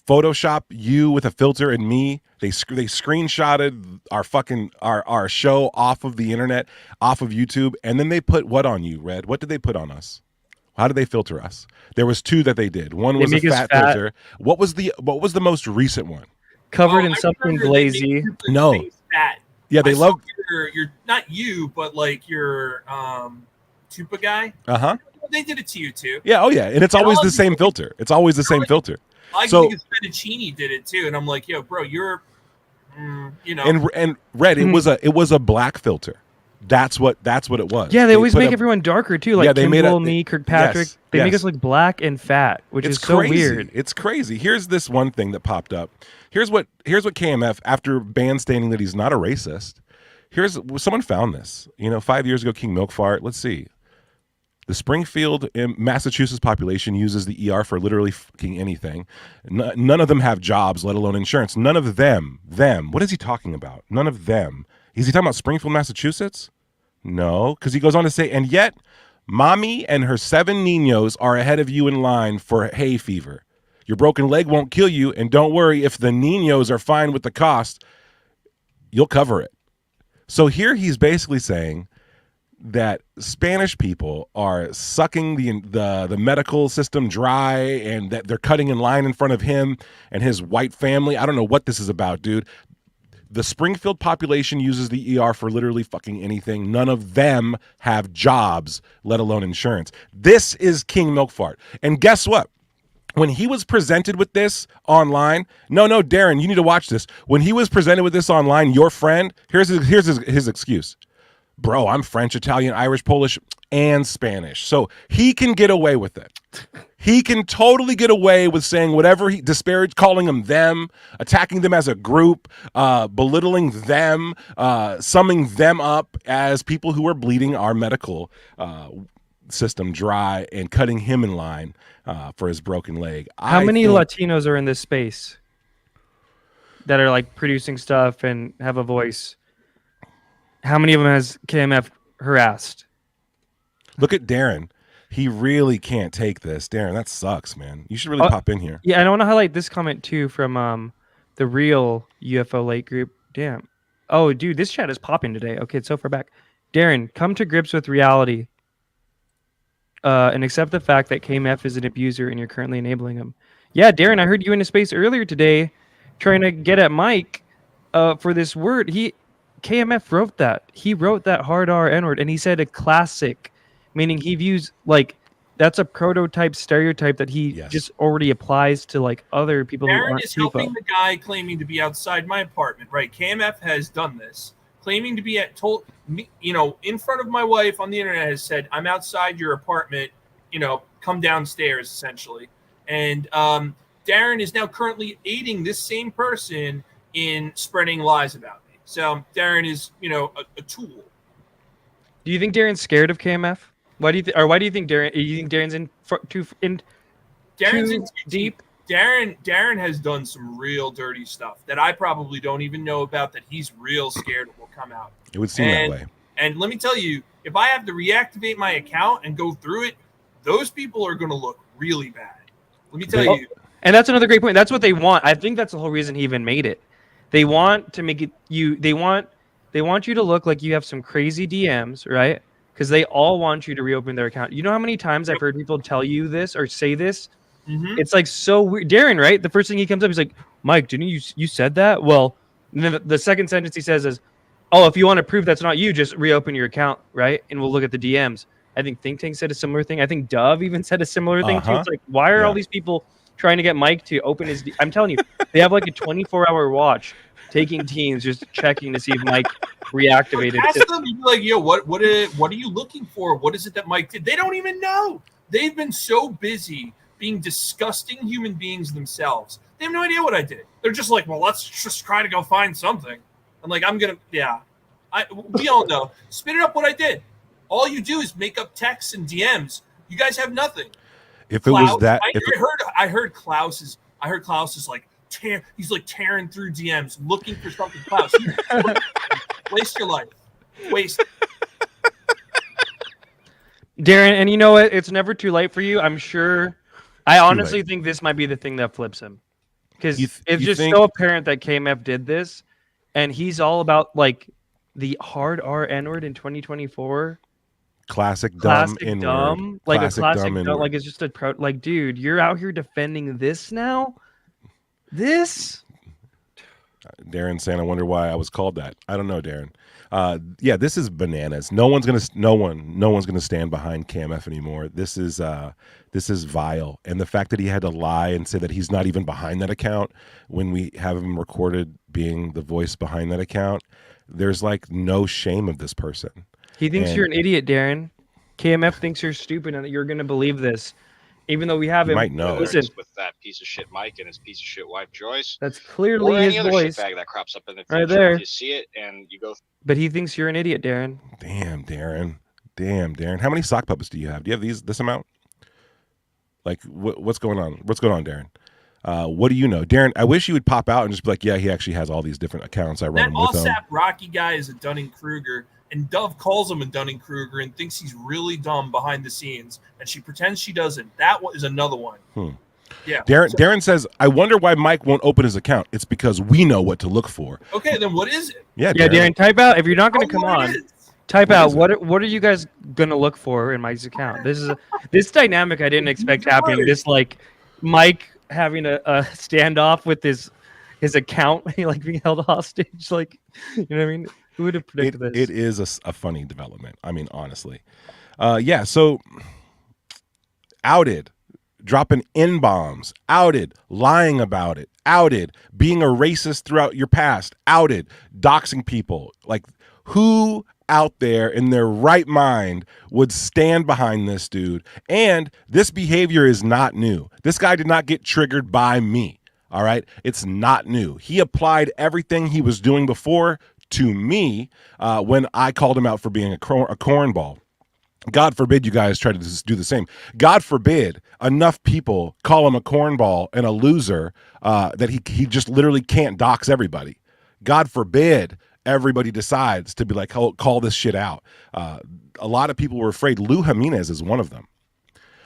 Photoshop you with a filter and me? They screenshotted our show off of the internet, off of YouTube, and then they put what on you, Red? What did they put on us? How did they filter us? There was two that they did. One was a fat filter. What was the most recent one? Covered in something glazy. No. Yeah, they love you're not you, but like your Tupa guy. Uh-huh. They did it to you too. Yeah, oh yeah. And it's always the same filter. It's always the same filter. I think Fettuccini did it too, and I'm like, yo, bro, you're And Red, it was a black filter. That's what it was. Yeah, they always make everyone darker too. Like Kimball, me, Kirkpatrick. Yes, they make us look black and fat, which is so weird. It's crazy. Here's this one thing that popped up. Here's what KMF, after bandstanding that he's not a racist. Someone found this. 5 years ago, King Milk Fart. Let's see. The Springfield, Massachusetts population uses the ER for literally fucking anything. None of them have jobs, let alone insurance. None of them. What is he talking about? None of them. Is he talking about Springfield, Massachusetts? No, because he goes on to say, and yet, mommy and her 7 niños are ahead of you in line for hay fever. Your broken leg won't kill you, and don't worry, if the niños are fine with the cost, you'll cover it. So here he's basically saying that Spanish people are sucking the medical system dry, and that they're cutting in line in front of him and his white family. I don't know what this is about, dude. The Springfield population uses the ER for literally fucking anything. None of them have jobs, let alone insurance. This is King Milkfart. And guess what? When he was presented with this online, no, Darren, you need to watch this. When he was presented with this online, your friend, here's his excuse. Bro, I'm French, Italian, Irish, Polish, and Spanish. So he can get away with it. He can totally get away with saying whatever he disparaged, calling them, attacking them as a group, belittling them, summing them up as people who are bleeding our medical system dry and cutting him in line for his broken leg. How many Latinos are in this space? that are like producing stuff and have a voice, how many of them has KMF harassed? Look at Darren. He really can't take this. Darren, that sucks, man. You should really pop in here. Yeah, and I want to highlight this comment too from the real UFO late group. Damn. Oh, dude, this chat is popping today. Okay, it's so far back. Darren, come to grips with reality and accept the fact that KMF is an abuser and you're currently enabling him. Yeah, Darren, I heard you in a space earlier today trying to get at Mike for this word. KMF wrote that. He wrote that hard R N-word, and he said a classic, meaning he views like that's a prototype stereotype that he just already applies to like other people who Darren aren't is helping the guy claiming to be outside my apartment, right? KMF has done this, claiming to be told me, in front of my wife on the internet, has said, "I'm outside your apartment, come downstairs," essentially. And Darren is now currently aiding this same person in spreading lies about me. So Darren is, a tool. Do you think Darren's scared of KMF? Why do you think Darren? You think Darren's too deep? Darren has done some real dirty stuff that I probably don't even know about, that he's real scared will come out. It would seem that way. And let me tell you, if I have to reactivate my account and go through it, those people are going to look really bad. Let me tell you. And that's another great point. That's what they want. I think that's the whole reason he even made it. They want to make it they want you to look like you have some crazy DMs, right? Because they all want you to reopen their account. You know how many times I've heard people tell you this or say this? Mm-hmm. It's like so weird. Darren, right? The first thing he comes up, he's like, "Mike, didn't you said that?" Well, and then the second sentence he says is, "Oh, if you want to prove that's not you, just reopen your account, right? And we'll look at the DMs." I think Think Tank said a similar thing. I think Dove even said a similar thing too. It's like, why are all these people trying to get Mike to open his? I'm telling you, they have like a 24-hour watch, taking teams, just checking to see if Mike reactivated. Ask them, like, yo, what are you looking for? What is it that Mike did? They don't even know. They've been so busy being disgusting human beings themselves. They have no idea what I did. They're just like, well, let's just try to go find something. I'm like, we all know. Spit it up what I did. All you do is make up texts and DMs. You guys have nothing. If it was that, I heard Klaus is like he's like tearing through DMs looking for something. Klaus, waste your life. Waste. Darren, and you know what? It's never too late for you. I'm sure. I honestly think this might be the thing that flips him, because it's just so apparent that KMF did this, and he's all about like the hard R N-word in 2024. Classic dumb, like a classic dumb, like it's just a like, dude, you're out here defending this now. This. Darren saying, I wonder why I was called that. I don't know, Darren. Yeah, this is bananas. No one's gonna stand behind KMF anymore. This is vile. And the fact that he had to lie and say that he's not even behind that account when we have him recorded being the voice behind that account, there's like no shame of this person. He thinks you're an idiot, Darren. KMF thinks you're stupid and that you're gonna believe this. Even though we have him, might know. Listen, with that piece of shit Mike and his piece of shit wife Joyce, that's clearly his voice. Bag that crops up in the future. Right there. You see it and you go. But he thinks you're an idiot, Darren. Damn, Darren. How many sock puppets do you have? Do you have this amount? Like, what's going on? What's going on, Darren? What do you know, Darren? I wish you would pop out and just be like, yeah, he actually has all these different accounts. I run them with him. That Allsap Rocky guy is a Dunning-Kruger. And Dove calls him a Dunning-Kruger and thinks he's really dumb behind the scenes, and she pretends she doesn't. That is another one. Yeah. Darren says, I wonder why Mike won't open his account. It's because we know what to look for. Okay, then what is it? Yeah, Darren, type out. If you're not going to come on, type out what are you guys going to look for in Mike's account? This dynamic I didn't expect happening. This like Mike having a standoff with his account, like being held hostage. Like, you know what I mean? Who would have predicted this? It is a funny development. I mean, honestly. So outed, dropping N-bombs, outed, lying about it, outed, being a racist throughout your past, outed, doxing people. Like, who out there in their right mind would stand behind this dude? And this behavior is not new. This guy did not get triggered by me. All right? It's not new. He applied everything he was doing before to me when I called him out for being a cornball. God forbid you guys try to do the same. God forbid enough people call him a cornball and a loser that he just literally can't dox everybody. God forbid everybody decides to be like, call this shit out. A lot of people were afraid. Lou Jimenez is one of them.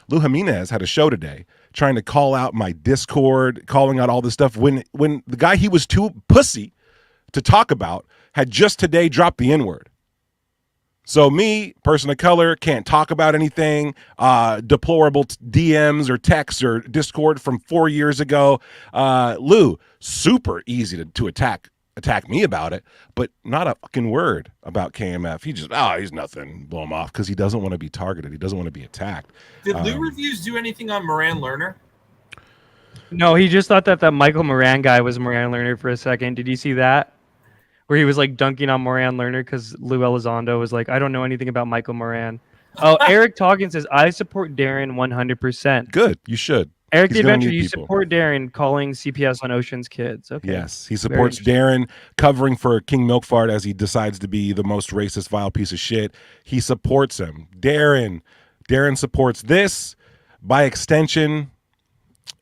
Lou Jimenez had a show today trying to call out my Discord, calling out all this stuff when the guy he was too pussy to talk about had just today dropped the N-word. So me, person of color, can't talk about anything, deplorable DMs or texts or Discord from 4 years ago. Lou, super easy to attack me about it, but not a fucking word about KMF. He just, he's nothing, blow him off because he doesn't want to be targeted. He doesn't want to be attacked. Did Lou Reviews do anything on Moran Lerner? No, he just thought that Michael Moran guy was Moran Lerner for a second. Did you see that? Where he was like dunking on Moran Lerner because Lou Elizondo was like, I don't know anything about Michael Moran. Oh, Eric Toggin says, I support Darren 100%. Good, you should. Eric the Adventure, you support Darren calling CPS on Ocean's Kids. Okay. Yes, he supports Darren covering for King Milkfart as he decides to be the most racist, vile piece of shit. He supports him. Darren supports this. By extension,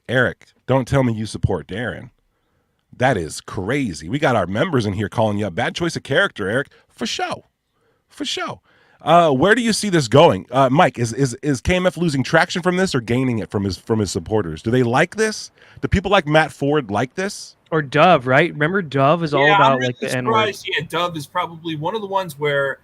Eric, don't tell me you support Darren. That is crazy. We got our members in here calling you a bad choice of character, Eric. For show. Where do you see this going? Mike, is KMF losing traction from this or gaining it from his supporters? Do they like this? Do people like Matt Ford like this? Or Dove, right? Remember Dove is all about I'm really like the N-word. Yeah, Dove is probably one of the ones where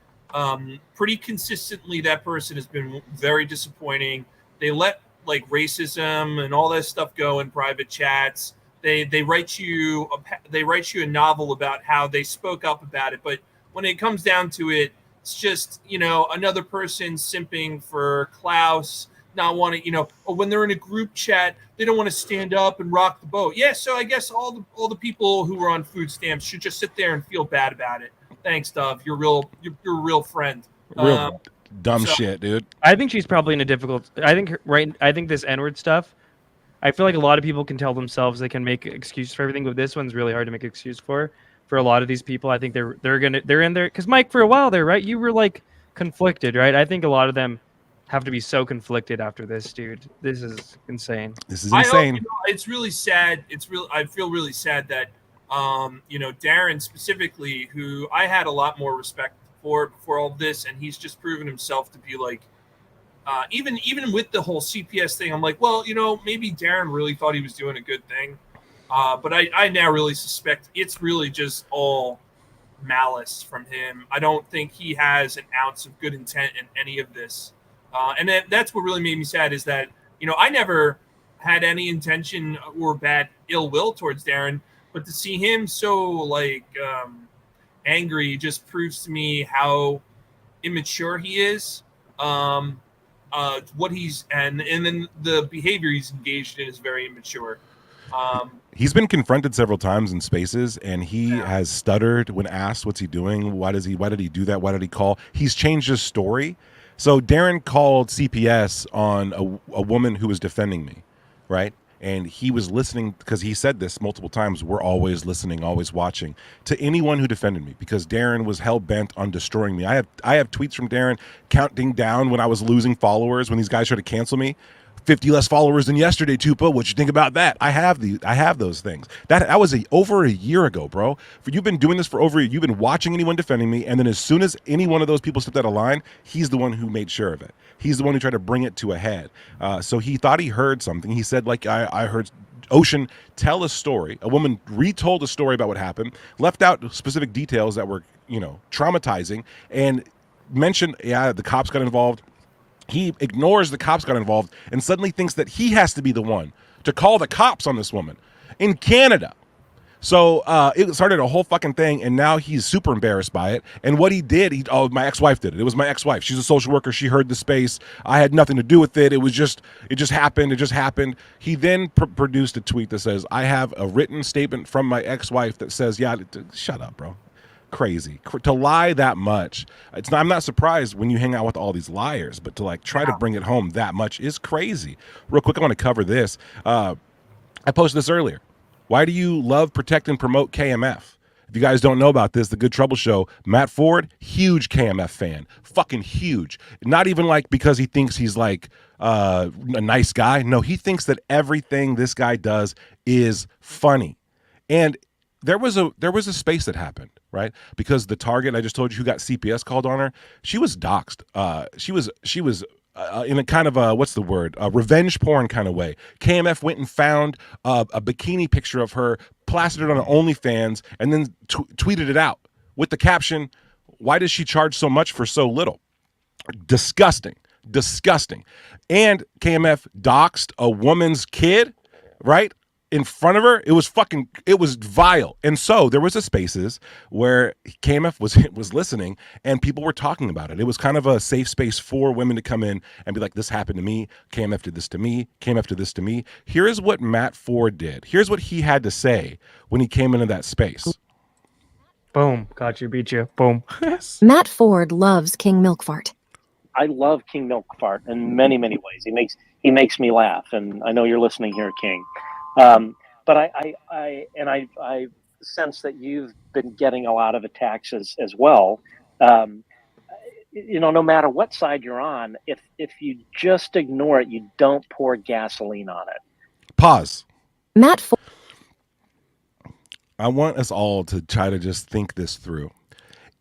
pretty consistently that person has been very disappointing. They let like racism and all that stuff go in private chats. They write you a novel about how they spoke up about it, but when it comes down to it, it's just another person simping for Klaus, not wanting or when they're in a group chat they don't want to stand up and rock the boat. Yeah, so I guess all the people who are on food stamps should just sit there and feel bad about it. Thanks, Dove. You're a real friend. Real dumb shit, dude. I think she's probably in a difficult. I think this N-word stuff. I feel like a lot of people can tell themselves they can make excuses for everything, but this one's really hard to make an excuse for. For a lot of these people, I think they're in there because Mike, for a while there, right? You were like conflicted, right? I think a lot of them have to be so conflicted after this, dude. This is insane. This is insane. It's really sad. I feel really sad that Darren specifically, who I had a lot more respect for before all this, and he's just proven himself to be like. Even with the whole CPS thing, I'm like, well, maybe Darren really thought he was doing a good thing. But I now really suspect it's really just all malice from him. I don't think he has an ounce of good intent in any of this. And that's what really made me sad is that, I never had any intention or bad ill will towards Darren, but to see him so angry just proves to me how immature he is. What he's and then the behavior he's engaged in is very immature. He's been confronted several times in spaces, and he has stuttered when asked, "What's he doing? Why did he do that? Why did he call?" He's changed his story. So Darren called CPS on a woman who was defending me, right? And he was listening because he said this multiple times. We're always listening, always watching to anyone who defended me because Darren was hell bent on destroying me. I have tweets from Darren counting down when I was losing followers when these guys tried to cancel me. 50 less followers than yesterday, Tupa. What you think about that? I have those things. That was over a year ago, bro. You've been doing this for over a year. You've been watching anyone defending me, and then as soon as any one of those people stepped out of line, he's the one who made sure of it. He's the one who tried to bring it to a head. So he thought he heard something. He said, I heard Ocean tell a story. A woman retold a story about what happened, left out specific details that were, traumatizing, and mentioned, the cops got involved. He ignores the cops got involved and suddenly thinks that he has to be the one to call the cops on this woman in Canada. So it started a whole fucking thing, and now he's super embarrassed by it. And what he did, my ex-wife did it. It was my ex-wife. She's a social worker. She heard the space. I had nothing to do with it. It just happened. It just happened. He then produced a tweet that says, I have a written statement from my ex-wife that says, shut up, bro. Crazy to lie that much. I'm not surprised when you hang out with all these liars, but to try to bring it home that much is crazy. Real quick, I want to cover this. I posted this earlier. Why do you love, protect, and promote KMF? If you guys don't know about this, the Good Trouble Show, Matt Ford, huge KMF fan, fucking huge. Not even like because he thinks he's like a nice guy. No, he thinks that everything this guy does is funny. And there was a space that happened, right? Because the target I just told you who got CPS called on her, she was doxxed. She was in a kind of a, what's the word, a revenge porn kind of way. KMF went and found a bikini picture of her, plastered it on OnlyFans, and then tweeted it out with the caption, "Why does she charge so much for so little?" Disgusting. And KMF doxed a woman's kid, right? In front of her. It was vile. And so there was a spaces where KMF was listening and people were talking about it. It was kind of a safe space for women to come in and be like, this happened to me. KMF did this to me. KMF did this to me. Here is what Matt Ford did. Here's what he had to say when he came into that space. Boom. Got you. Beat you. Boom. Matt Ford loves King Milkfart. I love King Milkfart in many, many ways. He makes me laugh, and I know you're listening here, King. But I sense that you've been getting a lot of attacks as well. No matter what side you're on, if you just ignore it, you don't pour gasoline on it. Pause. Matt Ford. I want us all to try to just think this through.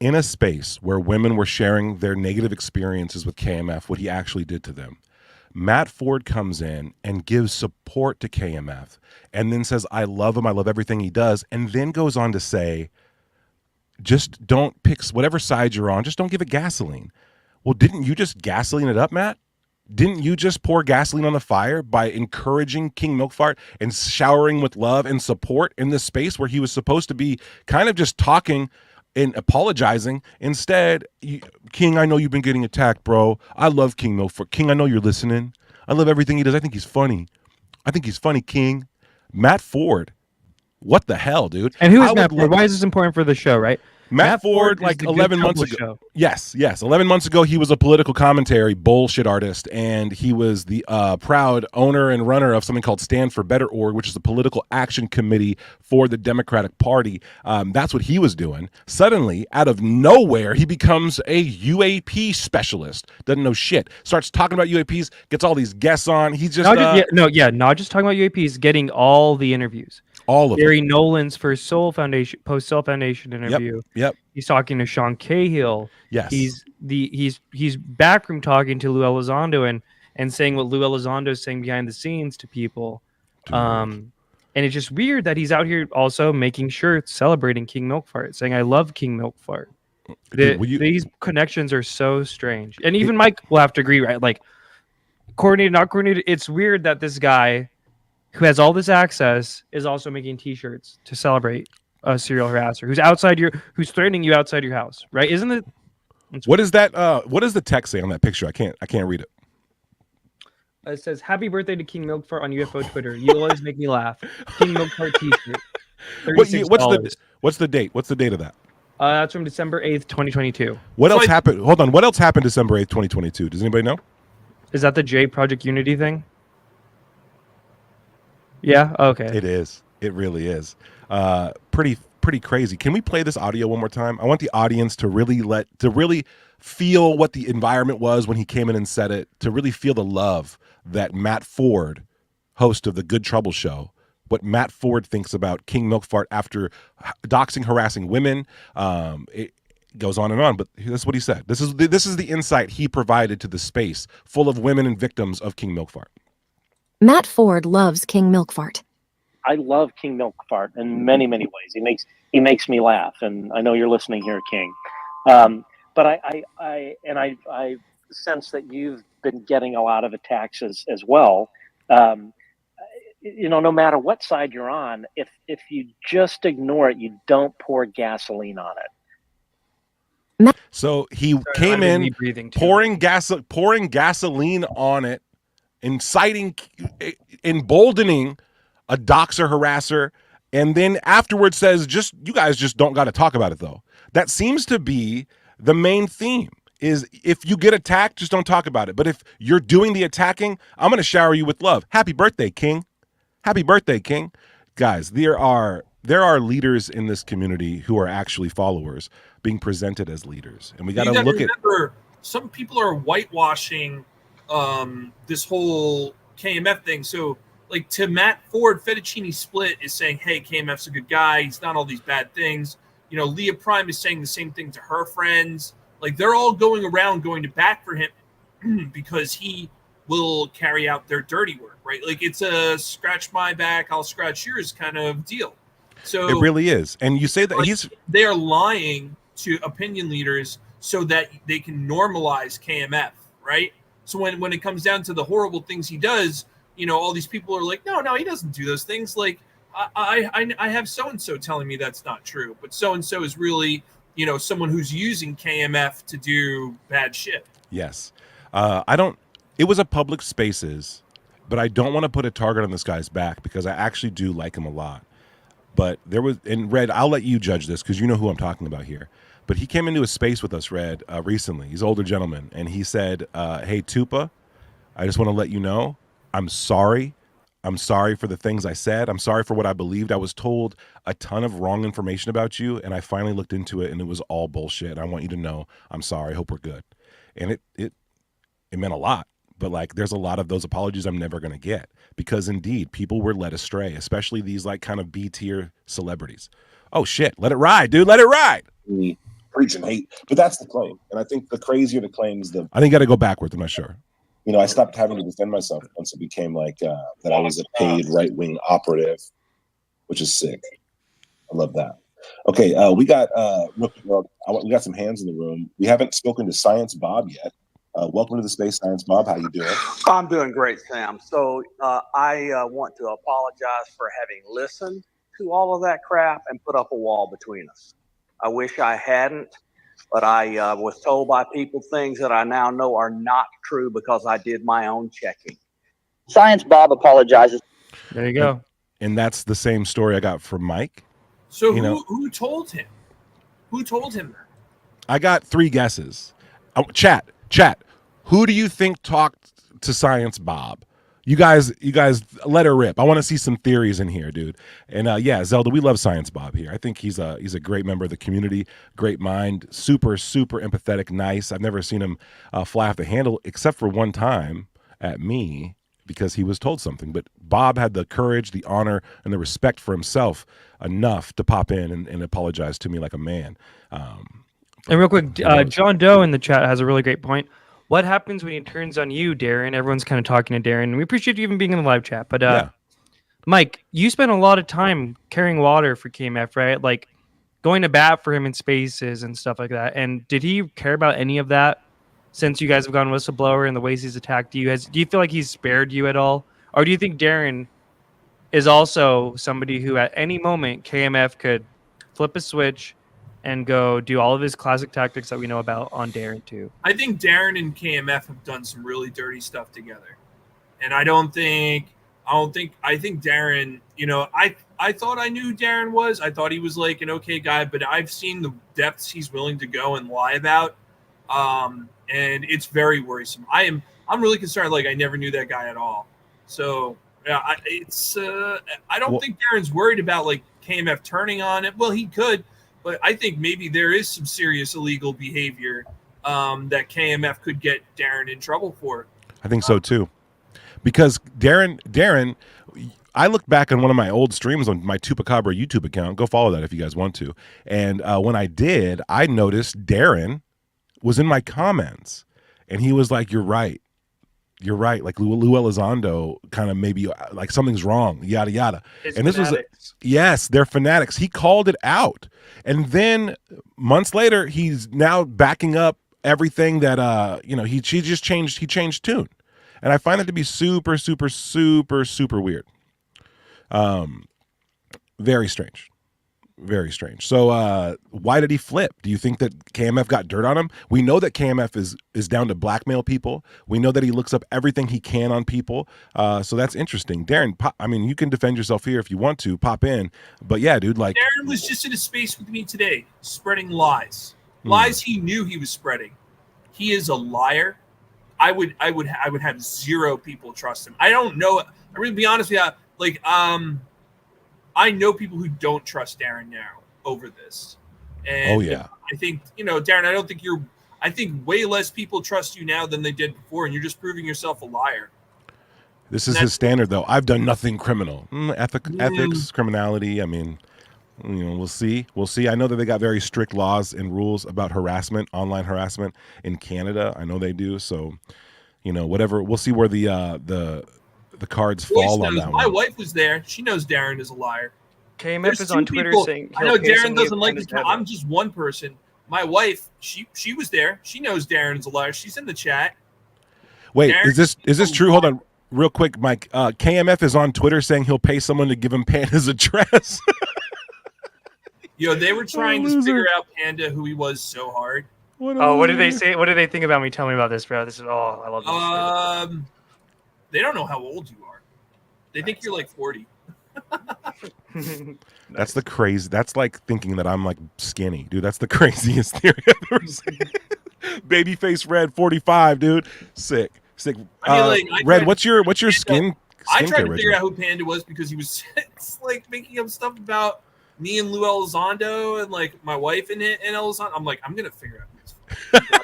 In a space where women were sharing their negative experiences with KMF, what he actually did to them, Matt Ford comes in and gives support to KMF and then says, I love him, I love everything he does, and then goes on to say, just don't pick whatever side you're on, just don't give it gasoline. Well, didn't you just gasoline it up, Matt? Didn't you just pour gasoline on the fire by encouraging King Milkfart and showering with love and support in this space where he was supposed to be kind of just talking and apologizing? Instead, King, I know you've been getting attacked, bro. I love King Milford. King, I know you're listening. I love everything he does. I think he's funny. King. Matt Ford. What the hell, dude? And who is Matt Ford? Why is this important for the show, right? Matt Ford, like 11 months ago. Show. Yes. 11 months ago, he was a political commentary bullshit artist, and he was the proud owner and runner of something called Stand for Better Org, which is a political action committee for the Democratic Party. That's what he was doing. Suddenly, out of nowhere, he becomes a UAP specialist. Doesn't know shit. Starts talking about UAPs, gets all these guests on. He's just... not just talking about UAPs, getting all the interviews. All of Gary them. Nolan's first Post Soul Foundation interview. Yep. He's talking to Sean Cahill. Yes. He's backroom talking to Lou Elizondo and saying what Lou Elizondo is saying behind the scenes to people. And it's just weird that he's out here also making sure celebrating King Milkfart, saying I love King Milkfart. These connections are so strange. And even Mike will have to agree, right? Like coordinated, not coordinated. It's weird that this guy who has all this access is also making T-shirts to celebrate a serial harasser who's threatening you outside your house, right? Isn't it? What is that? What does the text say on that picture? I can't read it. It says, "Happy birthday to King Milkfart on UFO Twitter. You always make me laugh." King Milkfart T-shirt. $36. What's the date? What's the date of that? That's from December 8th, 2022. What else happened? Hold on. What else happened December 8th, 2022? Does anybody know? Is that the J Project Unity thing? Yeah. Okay. It is. It really is. Pretty crazy. Can we play this audio one more time? I want the audience to really feel what the environment was when he came in and said it, to really feel the love that Matt Ford, host of the Good Trouble Show, what Matt Ford thinks about King Milkfart after doxing, harassing women. It goes on and on, but that's what he said. This is the insight he provided to the space full of women and victims of King Milkfart. Matt Ford loves King Milkfart. I love King Milkfart in many, many ways. He makes me laugh, and I know you're listening here, King. But I sense that you've been getting a lot of attacks as well. No matter what side you're on, if you just ignore it, you don't pour gasoline on it. So he came in pouring gasoline on it, inciting, emboldening a doxer harasser, and then afterwards says, you guys just don't got to talk about it though. That seems to be the main theme, is if you get attacked, just don't talk about it. But if you're doing the attacking, I'm going to shower you with love. Happy birthday, King. Happy birthday, King. Guys, there are there are leaders in this community who are actually followers being presented as leaders, and we got to look at. Remember, some people are whitewashing this whole KMF thing. So, like, to Matt Ford, Fettuccine Split is saying, "Hey, KMF's a good guy. He's done all these bad things." You know, Leah Prime is saying the same thing to her friends. Like, they're all going around going to bat for him because he will carry out their dirty work, right? Like, it's a scratch my back, I'll scratch yours kind of deal. So It really is. And you say that like, they are lying to opinion leaders so that they can normalize KMF, right? So when it comes down to the horrible things he does, you know, all these people are like, no, he doesn't do those things. Like, I have so-and-so telling me that's not true, but so-and-so is really, you know, someone who's using KMF to do bad shit. Yes. It was a public spaces, but I don't want to put a target on this guy's back because I actually do like him a lot. But there was, and Red, I'll let you judge this because you know who I'm talking about here. But he came into a space with us, Red, recently. He's an older gentleman. And he said, hey, Tupa, I just want to let you know, I'm sorry. I'm sorry for the things I said. I'm sorry for what I believed. I was told a ton of wrong information about you, and I finally looked into it, and it was all bullshit. I want you to know I'm sorry. I hope we're good. And it meant a lot. But, like, there's a lot of those apologies I'm never going to get because, indeed, people were led astray, especially these, like, kind of B-tier celebrities. Oh, shit. Let it ride, dude. Let it ride. Preaching hate. But that's the claim. And I think the crazier the claims, I think you got to go backwards. I'm not sure. You know, I stopped having to defend myself once it became like that I was a paid right-wing operative, which is sick. I love that. Okay, we got some hands in the room. We haven't spoken to Science Bob yet. Welcome to the Space Science Bob. How you doing? I'm doing great, Sam. So I want to apologize for having listened to all of that crap and put up a wall between us. I wish I hadn't. But I was told by people things that I now know are not true because I did my own checking. Science Bob apologizes. There you go. And that's the same story I got from Mike. So who told him? Who told him that? I got 3 guesses. Chat. Who do you think talked to Science Bob? You guys let her rip. I want to see some theories in here, dude. And yeah, Zelda, we love Science Bob here. I think he's a great member of the community, great mind, super empathetic, nice. I've never seen him fly off the handle except for one time at me because he was told something. But Bob had the courage, the honor, and the respect for himself enough to pop in and apologize to me like a man. And real quick, John Doe in the chat has a really great point. What happens when he turns on you, Darren? Everyone's kind of talking to Darren. We appreciate you even being in the live chat. But yeah. Mike, you spent a lot of time carrying water for KMF, right? Like going to bat for him in spaces and stuff like that. And did he care about any of that since you guys have gone Whistleblower and the ways he's attacked you? Do you feel like he's spared you at all? Or do you think Darren is also somebody who at any moment KMF could flip a switch and go do all of his classic tactics that we know about on Darren too? I think Darren and KMF have done some really dirty stuff together. And I think Darren, you know, I thought I knew who Darren was. I thought he was like an okay guy, but I've seen the depths he's willing to go and lie about. And it's very worrisome. I'm really concerned. Like, I never knew that guy at all. So yeah, I don't think Darren's worried about like KMF turning on it. Well, he could. But I think maybe there is some serious illegal behavior that KMF could get Darren in trouble for. I think so too, because Darren, I looked back on one of my old streams on my Tupacabra YouTube account. Go follow that if you guys want to. And when I did, I noticed Darren was in my comments, and he was like, "You're right. You're right." Like Lou Elizondo kind of maybe like something's wrong, yada yada. It's and this fanatics. yes, they're fanatics. He called it out, and then months later, he's now backing up everything that he changed tune, and I find that to be super weird. Very strange. Very strange. So why did he flip? Do you think that KMF got dirt on him? We know that KMF is down to blackmail people. We know that he looks up everything he can on people. So that's interesting. Darren, I mean, you can defend yourself here if you want to. Pop in. But yeah, dude, like Darren was just in a space with me today, spreading lies. Lies he knew he was spreading. He is a liar. I would have 0 people trust him. I don't know. I'm going to be honest with you. Like, I know people who don't trust Darren now over this. And Oh, yeah. I think, Darren, I think way less people trust you now than they did before, and you're just proving yourself a liar. This is his standard, though. I've done nothing criminal. Ethics, criminality. I mean, we'll see. We'll see. I know that they got very strict laws and rules about harassment, online harassment in Canada. I know they do. So, whatever. We'll see where the cards fall on that My one. wife was there. She knows Darren is a liar. KMF is on Twitter saying I know Darren doesn't like me. I'm just one person. My wife, she was there. She knows Darren is a liar. She's in the chat. Wait, Darren, is this true? Hold on. Real quick, Mike. KMF is on Twitter saying he'll pay someone to give him Panda's address. They were trying to figure out Panda, who he was, so hard. What did they say? What did they think about me? Tell me about this, bro. This is I love this. They don't know how old you are. They think you're like 40. That's the crazy. That's like thinking that I'm like skinny, dude. That's the craziest theory I've ever seen. Babyface Red 45, dude. Sick. Red, what's your skin? I tried to figure out who Panda was because he was like making up stuff about me and Lou Elizondo and like my wife and Elizondo. I'm like, I'm gonna figure out who this.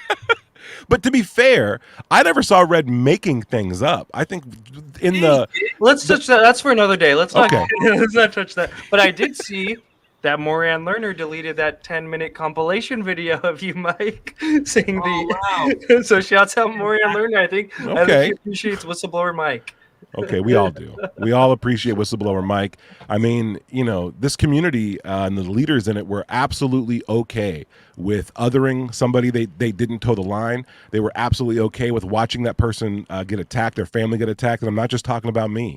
But to be fair, I never saw Red making things up. I think let's touch that. That's for another day. Let's not touch that. But I did see that Moran Lerner deleted that 10-minute compilation video of you, Mike, saying wow. So shouts out Moran Lerner. I think he appreciates Whistleblower Mike. Okay, we all do. We all appreciate Whistleblower Mike. I mean, this community and the leaders in it were absolutely okay with othering somebody they didn't toe the line. They were absolutely okay with watching that person get attacked, their family get attacked. And I'm not just talking about me.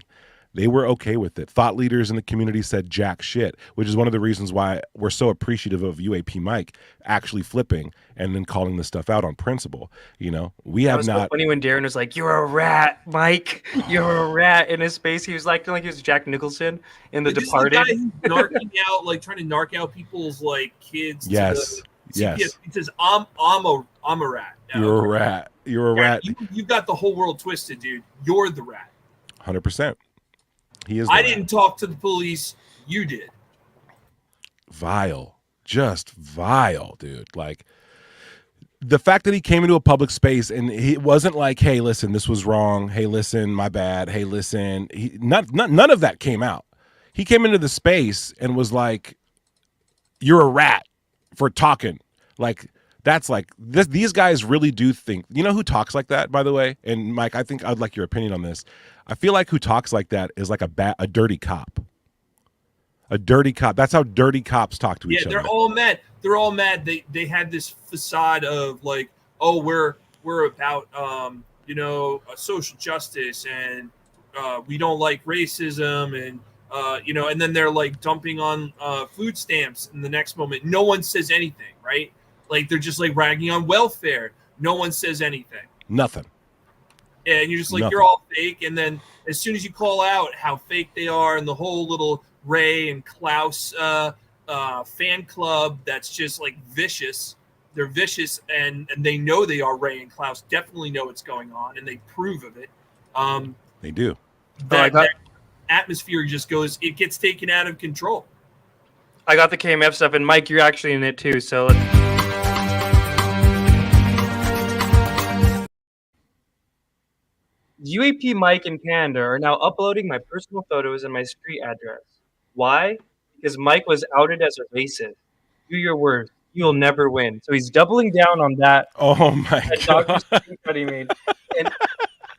They were okay with it. Thought leaders in the community said jack shit, which is one of the reasons why we're so appreciative of UAP Mike actually flipping and then calling this stuff out on principle. We have not. So funny when Darren was like, "You're a rat, Mike. You're a rat." In his face, he was like he was Jack Nicholson in The Departed. Guy who's narking out, like trying to narc out people's like kids. Yes. Yes. He says, "I'm a rat." You're a rat. You're a rat. You've got the whole world twisted, dude. You're the rat. 100%. He is. I didn't talk to the police. You did. Vile. Just vile, dude. Like, the fact that he came into a public space and he wasn't like, hey, listen, this was wrong. Hey, listen, my bad. Hey, listen. None of that came out. He came into the space and was like, you're a rat for talking. Like, that's like, these guys really do think, who talks like that, by the way? And Mike, I think I'd like your opinion on this. I feel like who talks like that is like a dirty cop. A dirty cop. That's how dirty cops talk to each other. Yeah, they're all mad. They're all mad. They had this facade of like, oh, we're about social justice and we don't like racism and and then they're like dumping on food stamps in the next moment. No one says anything, right? Like they're just like ragging on welfare. No one says anything. Nothing. And you're just like, Nothing. You're all fake. And then as soon as you call out how fake they are and the whole little Ray and Klaus fan club that's just like vicious, they're vicious and they know they are. Ray and Klaus definitely know what's going on and they prove of it. They do. That atmosphere just it gets taken out of control. I got the KMF stuff, and Mike, you're actually in it too. So UAP Mike and Panda are now uploading my personal photos and my street address. Why? Because Mike was outed as a racist. Do your worst. You'll never win. So he's doubling down on that. Oh my god! That he made. And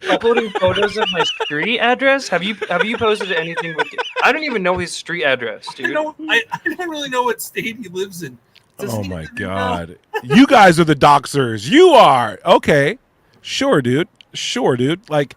uploading photos of my street address. Have you posted anything with? I don't even know his street address, dude. I don't really know what state he lives in. Oh my god! You guys are the doxers. You are okay. Sure, dude. Like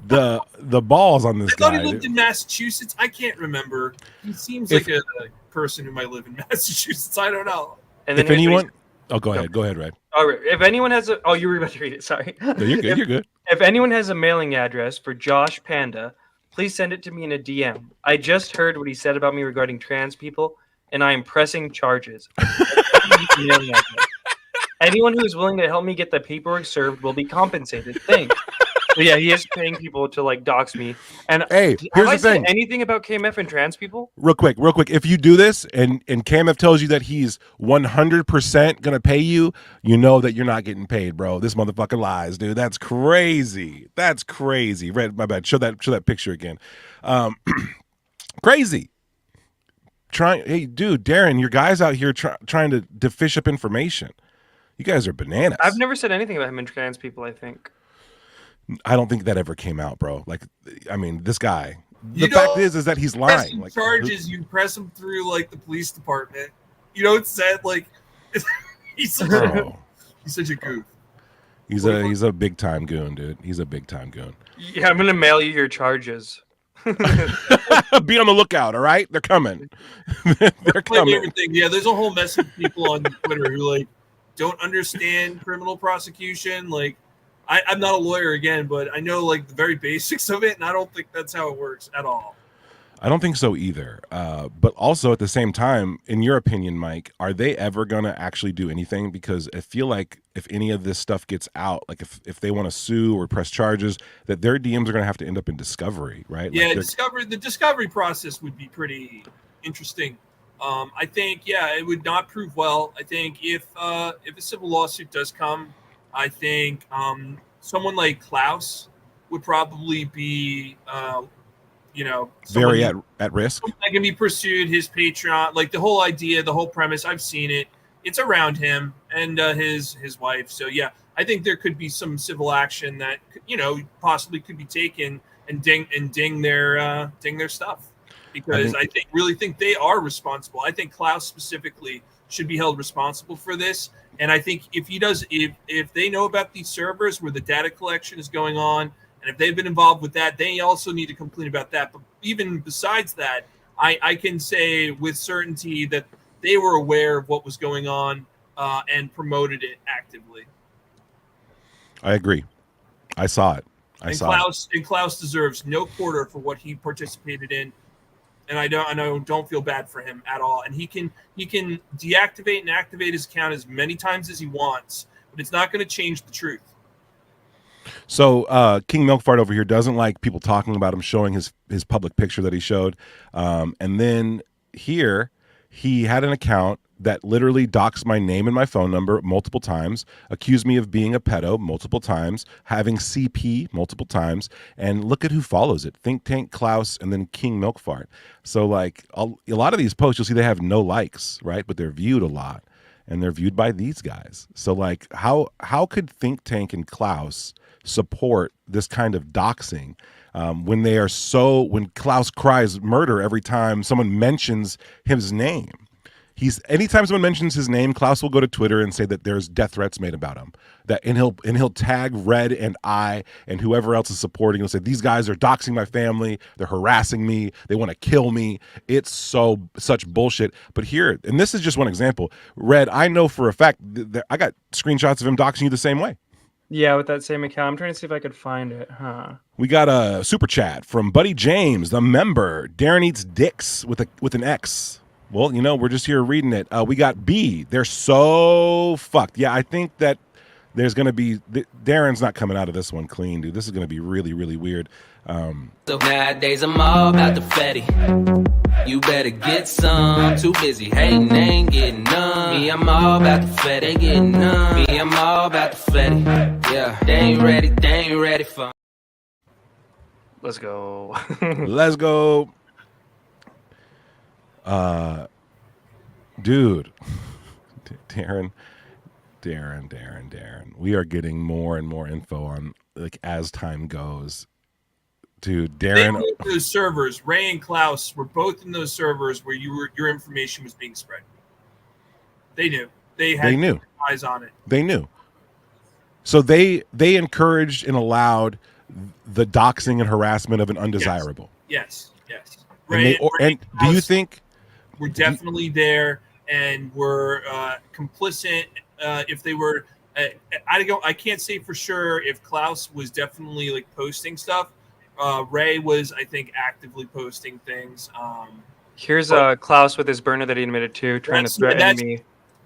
the balls on this guy. I thought he lived in Massachusetts. I can't remember. He seems like a person who might live in Massachusetts. I don't know. And then if anyone, go ahead, Red. All right. If anyone has you were about to read it. Sorry. No, you're good. You're good. If anyone has a mailing address for Josh Panda, please send it to me in a DM. I just heard what he said about me regarding trans people, and I am pressing charges. Mailing address. Anyone who is willing to help me get the paperwork served will be compensated. Thanks. But yeah, he is paying people to like dox me. And Hey, have here's I the said thing. anything about KMF and trans people? Real quick. If you do this and KMF tells you that he's 100% gonna pay you, you know that you're not getting paid, bro. This motherfucker lies, dude. That's crazy. That's crazy. Red, my bad. Show that picture again. Crazy. Hey, dude, Darren, your guys out here trying to fish up information. You guys are bananas. I've never said anything about him and trans people, I think. I don't think that ever came out, bro. Like, I mean, this guy. The You fact don't is that he's lying. Like, charges, you press him through like the police department. You know, it's sad. Like, he's such a goof. He's a big time goon, dude. He's a big time goon. Yeah, I'm gonna mail you your charges. Be on the lookout, all right? They're coming. They're coming. Everything. Yeah, there's a whole mess of people on Twitter who like don't understand criminal prosecution. Like, I'm not a lawyer again, but I know like the very basics of it, and I don't think that's how it works at all. I don't think so either. But also at the same time, in your opinion, Mike, are they ever going to actually do anything? Because I feel like if any of this stuff gets out, like if they want to sue or press charges, that their DMs are going to have to end up in discovery, right? Yeah, like the discovery process would be pretty interesting. I think, yeah, it would not prove well. I think if a civil lawsuit does come, I think someone like Klaus would probably be very at risk. That can be pursued. His Patreon, like the whole idea, the whole premise. I've seen it. It's around him and his wife. So yeah, I think there could be some civil action that possibly could be taken and ding their stuff, because I really think they are responsible. I think Klaus specifically should be held responsible for this. And I think if they know about these servers where the data collection is going on, and if they've been involved with that, they also need to complain about that. But even besides that, I can say with certainty that they were aware of what was going on and promoted it actively. I agree. I saw it. Klaus deserves no quarter for what he participated in, and I don't feel bad for him at all. And he can deactivate and activate his account as many times as he wants, but it's not going to change the truth. So King Milkfart over here doesn't like people talking about him, showing his public picture that he showed. And then here he had an account that literally doxed my name and my phone number multiple times, accused me of being a pedo multiple times, having CP multiple times, and look at who follows it: Think Tank, Klaus, and then King Milkfart. So like a lot of these posts, you'll see they have no likes, right? But they're viewed a lot, and they're viewed by these guys. So like how could Think Tank and Klaus support this kind of doxing when Klaus cries murder every time someone mentions his name? Anytime someone mentions his name, Klaus will go to Twitter and say that there's death threats made about him. And he'll tag Red and I and whoever else is supporting. He'll say, these guys are doxing my family, they're harassing me, they want to kill me. It's such bullshit. But here, and this is just one example, Red, I know for a fact that I got screenshots of him doxing you the same way. Yeah, with that same account. I'm trying to see if I could find it. We got a super chat from Buddy James, the member. Darren eats dicks with an X. Well, we're just here reading it. We got B. They're so fucked. Yeah, I think that there's going to be... Darren's not coming out of this one clean, dude. This is going to be really, really weird. So nowadays I'm all about the fetty. You better get some. Too busy hating, ain't getting none. Me, I'm all about the fetty. Ain't getting none. Me, I'm all about the fetty. Yeah, they ain't ready for. Let's go. Let's go. Dude. Darren. We are getting more and more info on, like, as time goes. Dude, Darren. Those servers, Ray and Klaus were both in those servers where your information was being spread. They knew. They had eyes on it. They knew. So they encouraged and allowed the doxing and harassment of an undesirable. Yes. Ray and do you think we're definitely there and were complicit? If they were, I can't say for sure if Klaus was definitely like posting stuff. Ray was, I think, actively posting things. Here's Klaus with his burner that he admitted to, trying to threaten me.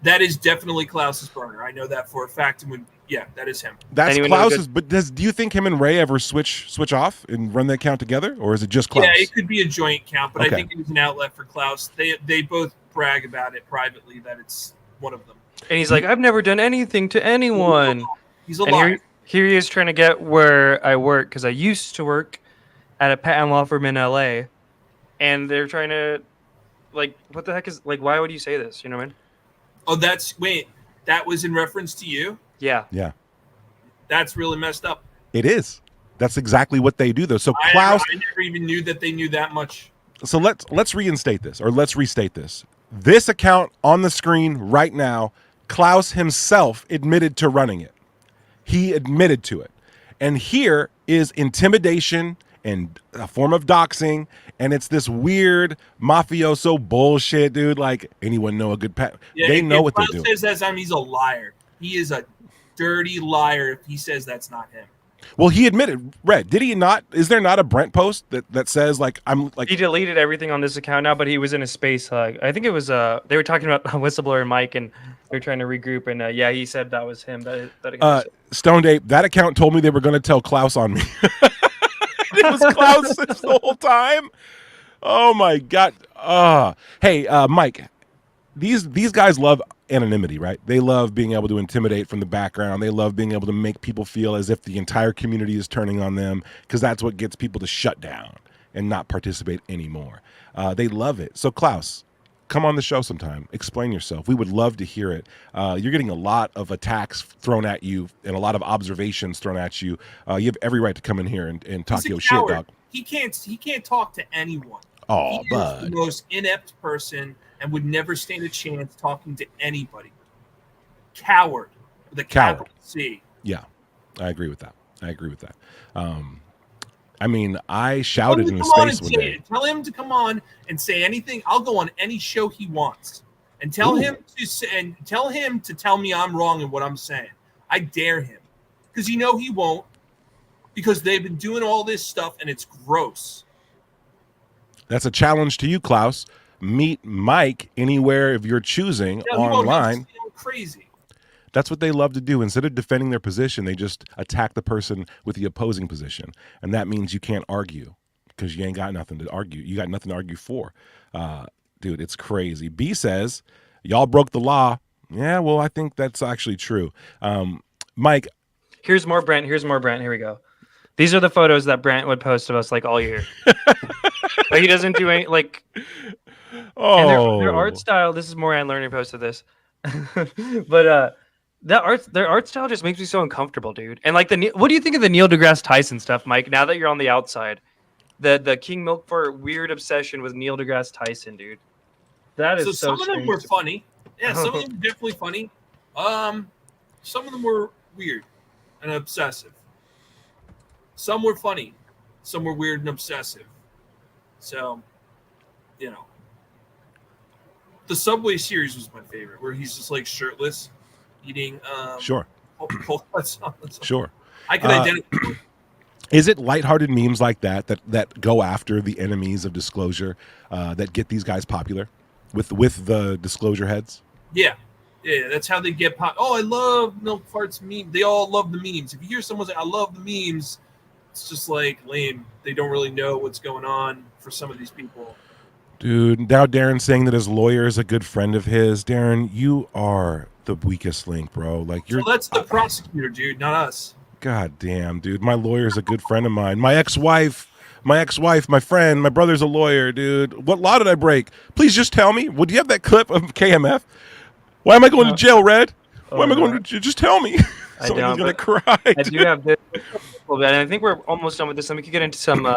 That is definitely Klaus's burner. I know that for a fact. And Yeah, that is him. That's Anyone know Klaus's. But do you think him and Ray ever switch off and run that account together, or is it just Klaus? Yeah, it could be a joint account, but Okay. I think it was an outlet for Klaus. They both brag about it privately that it's one of them. And he's like, I've never done anything to anyone. He's a And liar. here he is trying to get where I work, because I used to work at a patent law firm in LA, and they're trying to, like, what the heck is, like, why would you say this? You know what I mean? Oh, that was in reference to you? Yeah. Yeah. That's really messed up. It is. That's exactly what they do, though. So I Klaus. never even knew that they knew that much. So let's reinstate this, or let's restate this. This account on the screen right now, Klaus himself admitted to running it. He admitted to it. And here is intimidation and a form of doxing, and it's this weird mafioso bullshit, dude. Like, anyone know a good Yeah, they if know what they're Klaus doing. says that, he's a liar. He is a dirty liar if he says that's not him. Well, he admitted, Red, did he not? Is there not a Brent post that says, like, I'm like. He deleted everything on this account now, but he was in a space. I think it was, they were talking about Whistleblower and Mike, and they're trying to regroup. And yeah, he said that was him. Stoned Ape, that account told me they were going to tell Klaus on me. It was Klaus this whole time. Oh my God. Hey, Mike, these guys love anonymity, right? They love being able to intimidate from the background. They love being able to make people feel as if the entire community is turning on them, because that's what gets people to shut down and not participate anymore. They love it. So Klaus, come on the show sometime. Explain yourself. We would love to hear it. You're getting a lot of attacks thrown at you and a lot of observations thrown at you. You have every right to come in here and talk your shit, dog. He can't talk to anyone. Oh, He bud. is the most inept person and would never stand a chance talking to anybody. Coward with a capital C. Yeah, I agree with that. I mean, I shouted in his face one day. Tell him to come on and say anything. I'll go on any show he wants, and tell him to tell me I'm wrong in what I'm saying. I dare him, because he won't, because they've been doing all this stuff and it's gross. That's a challenge to you, Klaus. Meet Mike anywhere of your choosing online. Crazy. That's what they love to do. Instead of defending their position, they just attack the person with the opposing position. And that means you can't argue, because you ain't got nothing to argue. You got nothing to argue for. Dude, it's crazy. B says, y'all broke the law. Yeah, well, I think that's actually true. Mike. Here's more Brent. Here we go. These are the photos that Brent would post of us, like, all year. But he doesn't do any, like... Oh, and their art style. This is Moran Learning posted this, but their art style just makes me so uncomfortable, dude. And like what do you think of the Neil deGrasse Tyson stuff, Mike? Now that you're on the outside, the King Milkfart weird obsession with Neil deGrasse Tyson, dude. That is so some of them were funny. Yeah, some of them were definitely funny. Some of them were weird and obsessive. Some were funny. Some were weird and obsessive. So, the Subway series was my favorite, where he's just like shirtless, eating. Sure. Sure. I can identify. Is it lighthearted memes like that go after the enemies of disclosure, that get these guys popular with the disclosure heads? Yeah, that's how they get pop. Oh, I love Milk Fart's meme. They all love the memes. If you hear someone say, "I love the memes," it's just like lame. They don't really know what's going on for some of these people. Dude, now Darren's saying that his lawyer is a good friend of his. Darren, you are the weakest link, bro. Like, you're. So that's the prosecutor, dude, not us. God damn, dude. My lawyer's a good friend of mine. My ex-wife, my friend, my brother's a lawyer, dude. What law did I break? Please just tell me. Would you have that clip of KMF? Why am I going to jail, Red? Why am I going to just tell me? Someone's going to cry. I do have this a little bit, and I think we're almost done with this. And we could get into some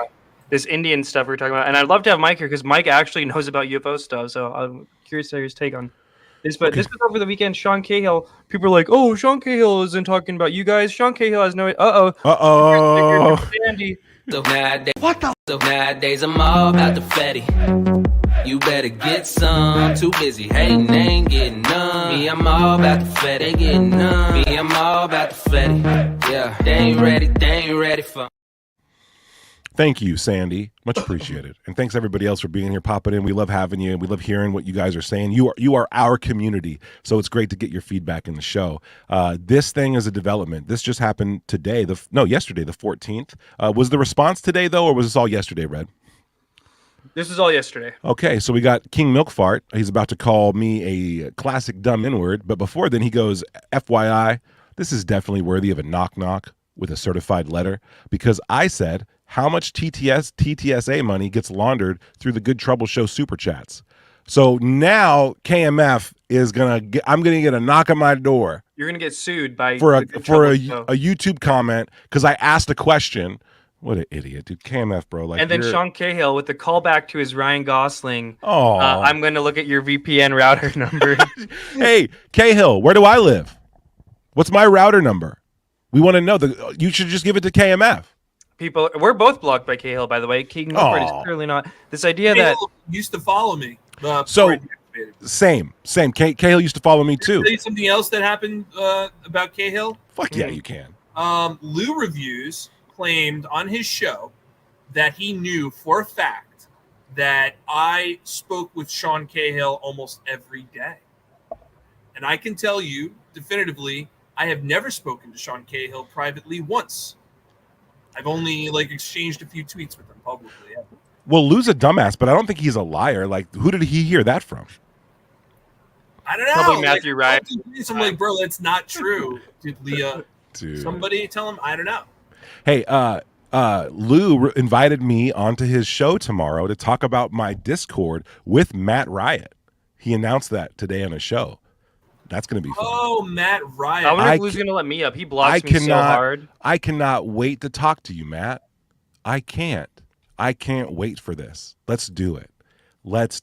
this Indian stuff we were talking about. And I'd love to have Mike here, because Mike actually knows about UFO stuff. So I'm curious to hear his take on this. But this was over the weekend. Sean Cahill. People are like, "Oh, Sean Cahill isn't talking about you guys. Sean Cahill has no." Andy. So nowadays I'm all about the fatty. You better get some. Too busy hating, ain't getting none. Me, I'm all about the fatty. Ain't getting none. Me, I'm all about the fatty. Yeah, they ain't ready for. Thank you, Sandy. Much appreciated. And thanks everybody else for being here, popping in. We love having you. We love hearing what you guys are saying. You are our community, so it's great to get your feedback in the show. This thing is a development. This just happened today. Yesterday, the 14th. Was the response today though, or was this all yesterday, Red? This is all yesterday. Okay, so we got King Milkfart. He's about to call me a classic dumb N-word, but before then he goes, FYI, this is definitely worthy of a knock-knock with a certified letter, because I said how much TTSA money gets laundered through the Good Trouble Show super chats. So now KMF is I'm gonna get a knock on my door. You're gonna get sued by for a YouTube comment because I asked a question. What an idiot, dude. KMF, bro. Like, and then Sean Cahill with the callback to his Ryan Gosling. Oh, I'm going to look at your VPN router number. Hey, Cahill, where do I live? What's my router number? We want to know. You should just give it to KMF. People, we're both blocked by Cahill, by the way. King Milford is clearly not. This idea Cahill that used to follow me. Same. Cahill used to follow me too. Can I say something else that happened about Cahill? Fuck yeah, you can. Lou Reviews claimed on his show that he knew for a fact that I spoke with Sean Cahill almost every day. And I can tell you definitively, I have never spoken to Sean Cahill privately once. I've only exchanged a few tweets with him publicly. Yeah. Well, Lou's a dumbass, but I don't think he's a liar. Like, who did he hear that from? I don't know. Probably Matthew Ryan. I'm like, bro, that's not true. Did Leah? Dude. Somebody tell him? I don't know. Hey, Lou invited me onto his show tomorrow to talk about my Discord with Matt Riot. He announced that today on a show. That's going to be fun. Oh, Matt Riot. I wonder if Lou's going to let me up. He blocks me so hard. I cannot wait to talk to you, Matt. I can't wait for this. Let's do it. Let's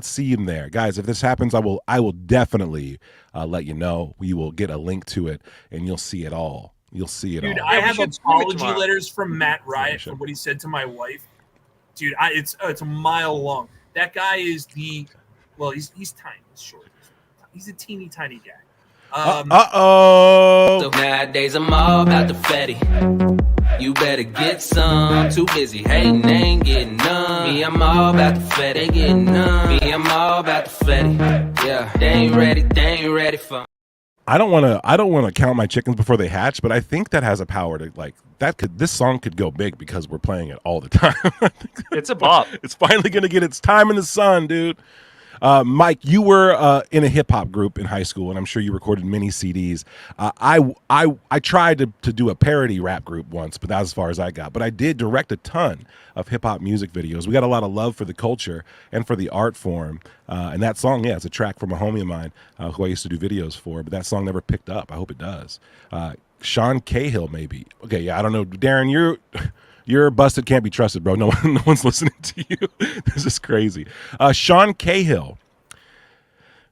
see him there. Guys, if this happens, I will definitely let you know. We will get a link to it, and you'll see it all. You'll see it all. Dude, I have apology letters from Matt Riot for what he said to my wife. Dude, it's a mile long. That guy is he's tiny, he's short. He's a teeny tiny guy. So nowadays I'm all about the fetty. You better get some. Too busy hating, ain't getting none. Me, I'm all about the fetty. Ain't getting none. Me, I'm all about the fetty. Yeah, they ain't ready for. I don't want to count my chickens before they hatch, but I think that has a power to this song could go big because we're playing it all the time. It's a bop. It's finally going to get its time in the sun, dude. Mike, you were in a hip hop group in high school, and I'm sure you recorded many CDs. I tried to do a parody rap group once, but that's as far as I got. But I did direct a ton of hip hop music videos. We got a lot of love for the culture and for the art form. And that song, it's a track from a homie of mine who I used to do videos for, but that song never picked up. I hope it does. Sean Cahill, maybe. Okay, yeah, I don't know. Darren, you're busted, can't be trusted, bro. No one's listening to you. This is crazy. Sean Cahill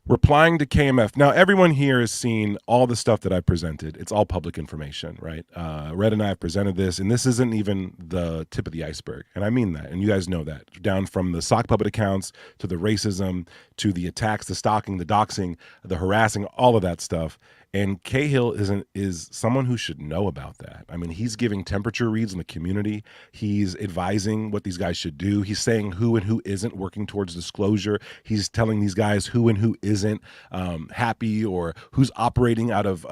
replying to KMF. Now, everyone here has seen all the stuff that I presented. It's all public information, right? Red and I have presented this, and this isn't even the tip of the iceberg. And I mean that, and you guys know that. Down from the sock puppet accounts to the racism to the attacks, the stalking, the doxing, the harassing, all of that stuff. And Cahill is someone who should know about that. I mean, he's giving temperature reads in the community. He's advising what these guys should do. He's saying who and who isn't working towards disclosure. He's telling these guys who and who isn't happy or who's operating out of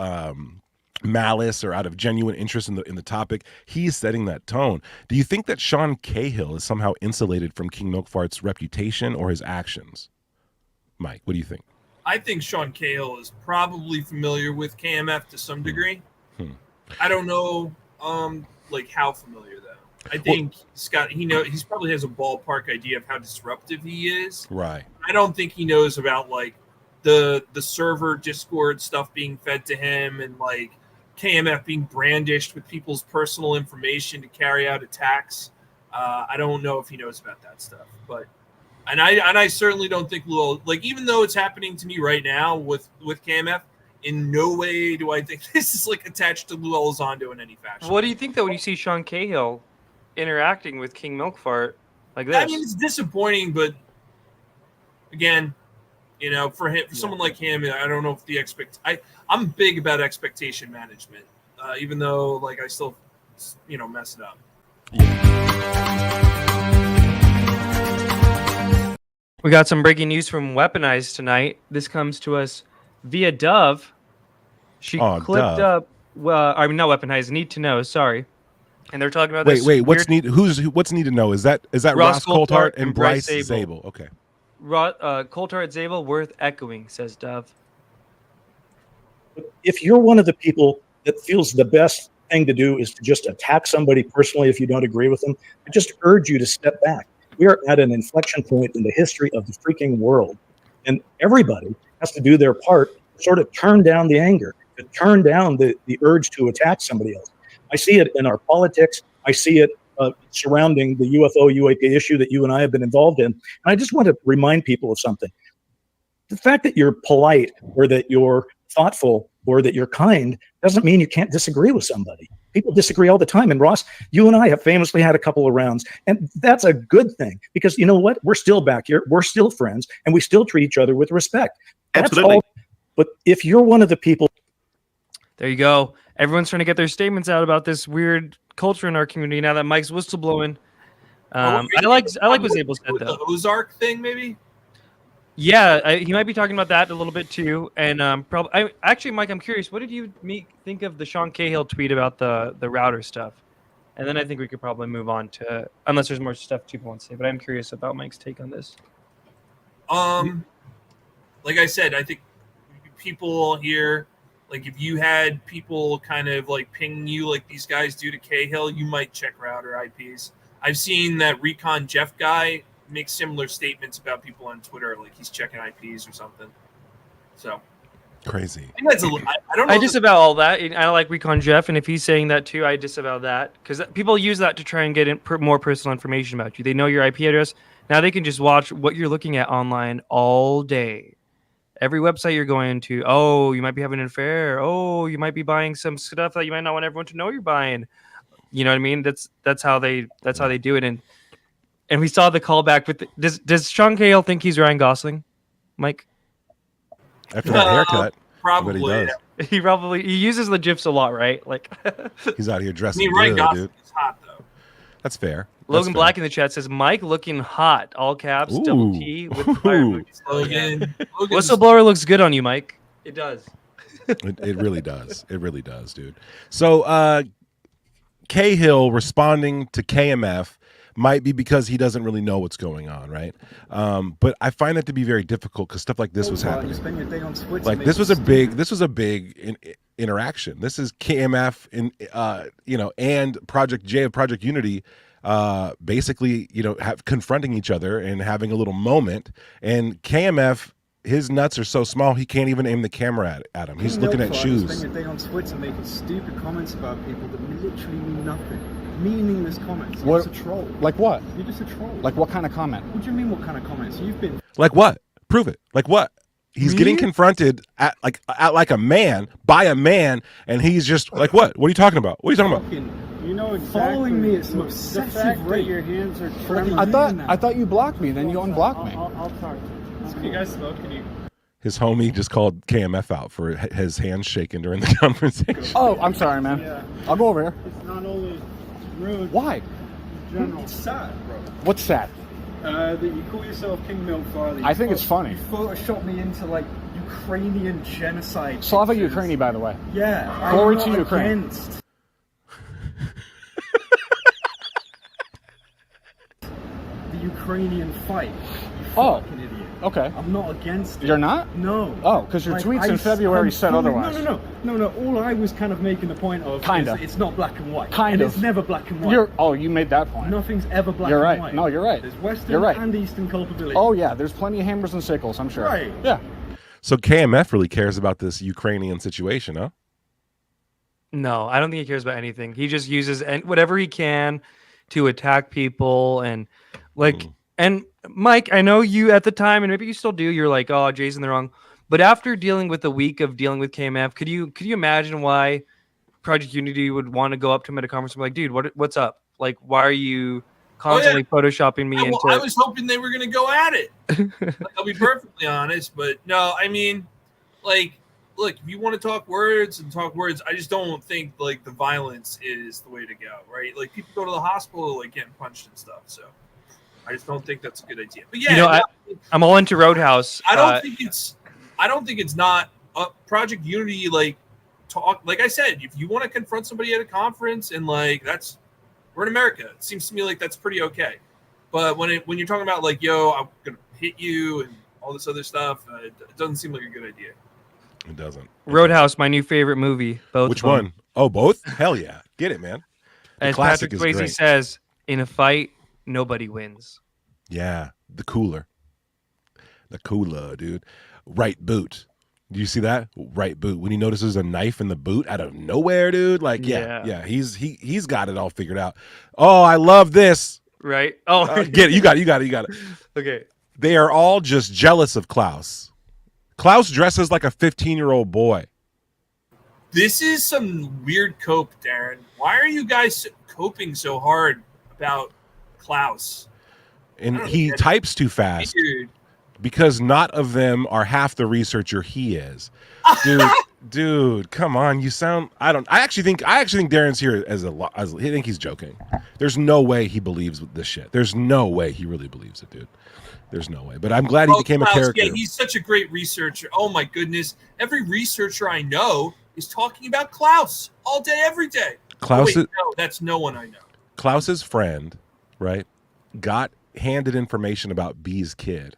malice or out of genuine interest in the topic. He's setting that tone. Do you think that Sean Cahill is somehow insulated from King Milkfart's reputation or his actions? Mike, what do you think? I think Sean Cahill is probably familiar with KMF to some degree. I don't know, how familiar though. I think he probably has a ballpark idea of how disruptive he is. Right. I don't think he knows about the server Discord stuff being fed to him and KMF being brandished with people's personal information to carry out attacks. I don't know if he knows about that stuff, but. And I certainly don't think Lou, even though it's happening to me right now with KMF, in no way do I think this is attached to Lou Elizondo in any fashion. What do you think though when you see Sean Cahill interacting with King Milkfart like this? I mean, it's disappointing, but again, for someone like him, I don't know if I'm big about expectation management, even though I still, mess it up. We got some breaking news from Weaponized tonight. This comes to us via Dove. She clipped Dove. up. Well, I mean, not Weaponized. Need to know. Sorry. And they're talking about Wait, this. what's need? What's need to know? Is that Ross Coulthard and Bryce Zabel? Okay. Coulthard Zabel worth echoing, says Dove. If you're one of the people that feels the best thing to do is to just attack somebody personally if you don't agree with them, I just urge you to step back. We are at an inflection point in the history of the freaking world, and everybody has to do their part to sort of turn down the anger, to turn down the urge to attack somebody else. I see it in our politics. I see it surrounding the UFO UAP issue that you and I have been involved in. And I just want to remind people of something. The fact that you're polite or that you're thoughtful or that you're kind doesn't mean you can't disagree with somebody. People disagree all the time. And Ross, you and I have famously had a couple of rounds, and that's a good thing because you know what? We're still back here. We're still friends, and we still treat each other with respect. That's Absolutely. all. But if you're one of the people, there you go. Everyone's trying to get their statements out about this weird culture in our community now that Mike's whistleblowing. I like what Zabel said though. The Ozark thing, maybe. Yeah, he might be talking about that a little bit too. And probably, actually, Mike, I'm curious. What did you think of the Sean Cahill tweet about the router stuff? And then I think we could probably move on to, unless there's more stuff people want to say. But I'm curious about Mike's take on this. Like I said, I think people here, like if you had people kind of like ping you like these guys do to Cahill, you might check router IPs. I've seen that Recon Jeff guy make similar statements about people on Twitter, like he's checking IPs or something. So crazy. I think that's I don't know. I disavow all that. I like Recon Jeff, and if he's saying that too, I disavow that because people use that to try and get more personal information about you. They know your IP address. Now they can just watch what you're looking at online all day. Every website you're going to, oh, you might be having an affair. Oh, you might be buying some stuff that you might not want everyone to know you're buying. You know what I mean? That's how they do it. And we saw the callback with does Sean Cahill think he's Ryan Gosling, Mike? After that haircut, probably. He does. He uses the gifs a lot, right? Like he's out here dressing Ryan good, Gosling dude. is hot though. That's fair. Logan Black in the chat says Mike looking hot, all caps, double T with fire emojis. Logan. Whistleblower looks good on you, Mike. It does. It really does. It really does, dude. So Cahill responding to KMF might be because he doesn't really know what's going on, right? But I find that to be very difficult because stuff like this was happening. Like this was a big interaction. This is KMF and Project J of Project Unity basically, confronting each other and having a little moment. And KMF, his nuts are so small he can't even aim the camera at him. He's looking at shoes. Spend your day on Twitter making stupid comments about people that literally mean nothing. Meaningless comments. You're just a troll. Like what? You're just a troll. Like what kind of comment? What do you mean what kind of comments? You've been... Like what? Prove it. Like what? He's getting confronted at like a man by a man, and he's just like, what? What are you talking about? What are you talking about? You know exactly. Following me at some obsessive rate. Your hands are trembling. I thought you blocked me, then you unblocked me. I'll talk. Can you guys smoke? Can you... His homie just called KMF out for his hands shaking during the conversation. Oh, I'm sorry, man. Yeah. I'll go over here. It's not only rude. Why? General. It's sad, bro. What's sad? That you call yourself King Milkfar. I think it's funny. You Photoshop me into like Ukrainian genocide. Slava Ukraini, by the way. Yeah. Glory to Ukraine. Against the Ukrainian fight. You fucking idiot. Okay. I'm not against it. You're not? No. Oh, because your tweets in February said otherwise. No. All I was kind of making the point of is it's not black and white. It's never black and white. You made that point. Nothing's ever black and white. You're right. No, you're right. There's Western and Eastern culpability. Oh, yeah. There's plenty of hammers and sickles, I'm sure. Right. Yeah. So KMF really cares about this Ukrainian situation, huh? No, I don't think he cares about anything. He just uses whatever he can to attack people and and Mike, I know you at the time, and maybe you still do. You're like, oh, Jay's in the wrong. But after dealing with the week of dealing with KMF, could you imagine why Project Unity would want to go up to him at a conference and be like, dude, what's up? Like, why are you constantly photoshopping me into? I was hoping they were going to go at it. I'll be perfectly honest, but no, I mean, like, look, if you want to talk words, I just don't think like the violence is the way to go, right? Like people go to the hospital like getting punched and stuff. So I just don't think that's a good idea. But yeah, I'm all into Roadhouse. I don't think it's not Project Unity. Like talk, like I said, if you want to confront somebody at a conference and like we're in America. It seems to me like that's pretty okay. But when you're talking about like, yo, I'm gonna hit you and all this other stuff, it doesn't seem like a good idea. It doesn't. Roadhouse, my new favorite movie. Both. Which of them. one? Oh, both? Hell yeah. Get it, man. The As classic Patrick is Swayze great. says, in a fight, nobody wins. Yeah, the cooler, dude. Right boot. Do you see that? Right boot. When he notices a knife in the boot out of nowhere, dude. Like, yeah. He's got it all figured out. Oh, I love this. Right? Oh, get it. You got it. Okay. They are all just jealous of Klaus. Klaus dresses like a 15-year-old boy. This is some weird cope, Darren. Why are you guys coping so hard about Klaus? And he types too fast. Weird. Because not of them are half the researcher he is. Dude, come on. You sound I actually think Darren's here I think he's joking. There's no way he believes this shit. There's no way he really believes it, dude. There's no way. But I'm glad he became Klaus, a character. Yeah, he's such a great researcher. Oh my goodness. Every researcher I know is talking about Klaus all day, every day. Klaus no, that's no one I know. Klaus's friend, right, got handed information about B's kid.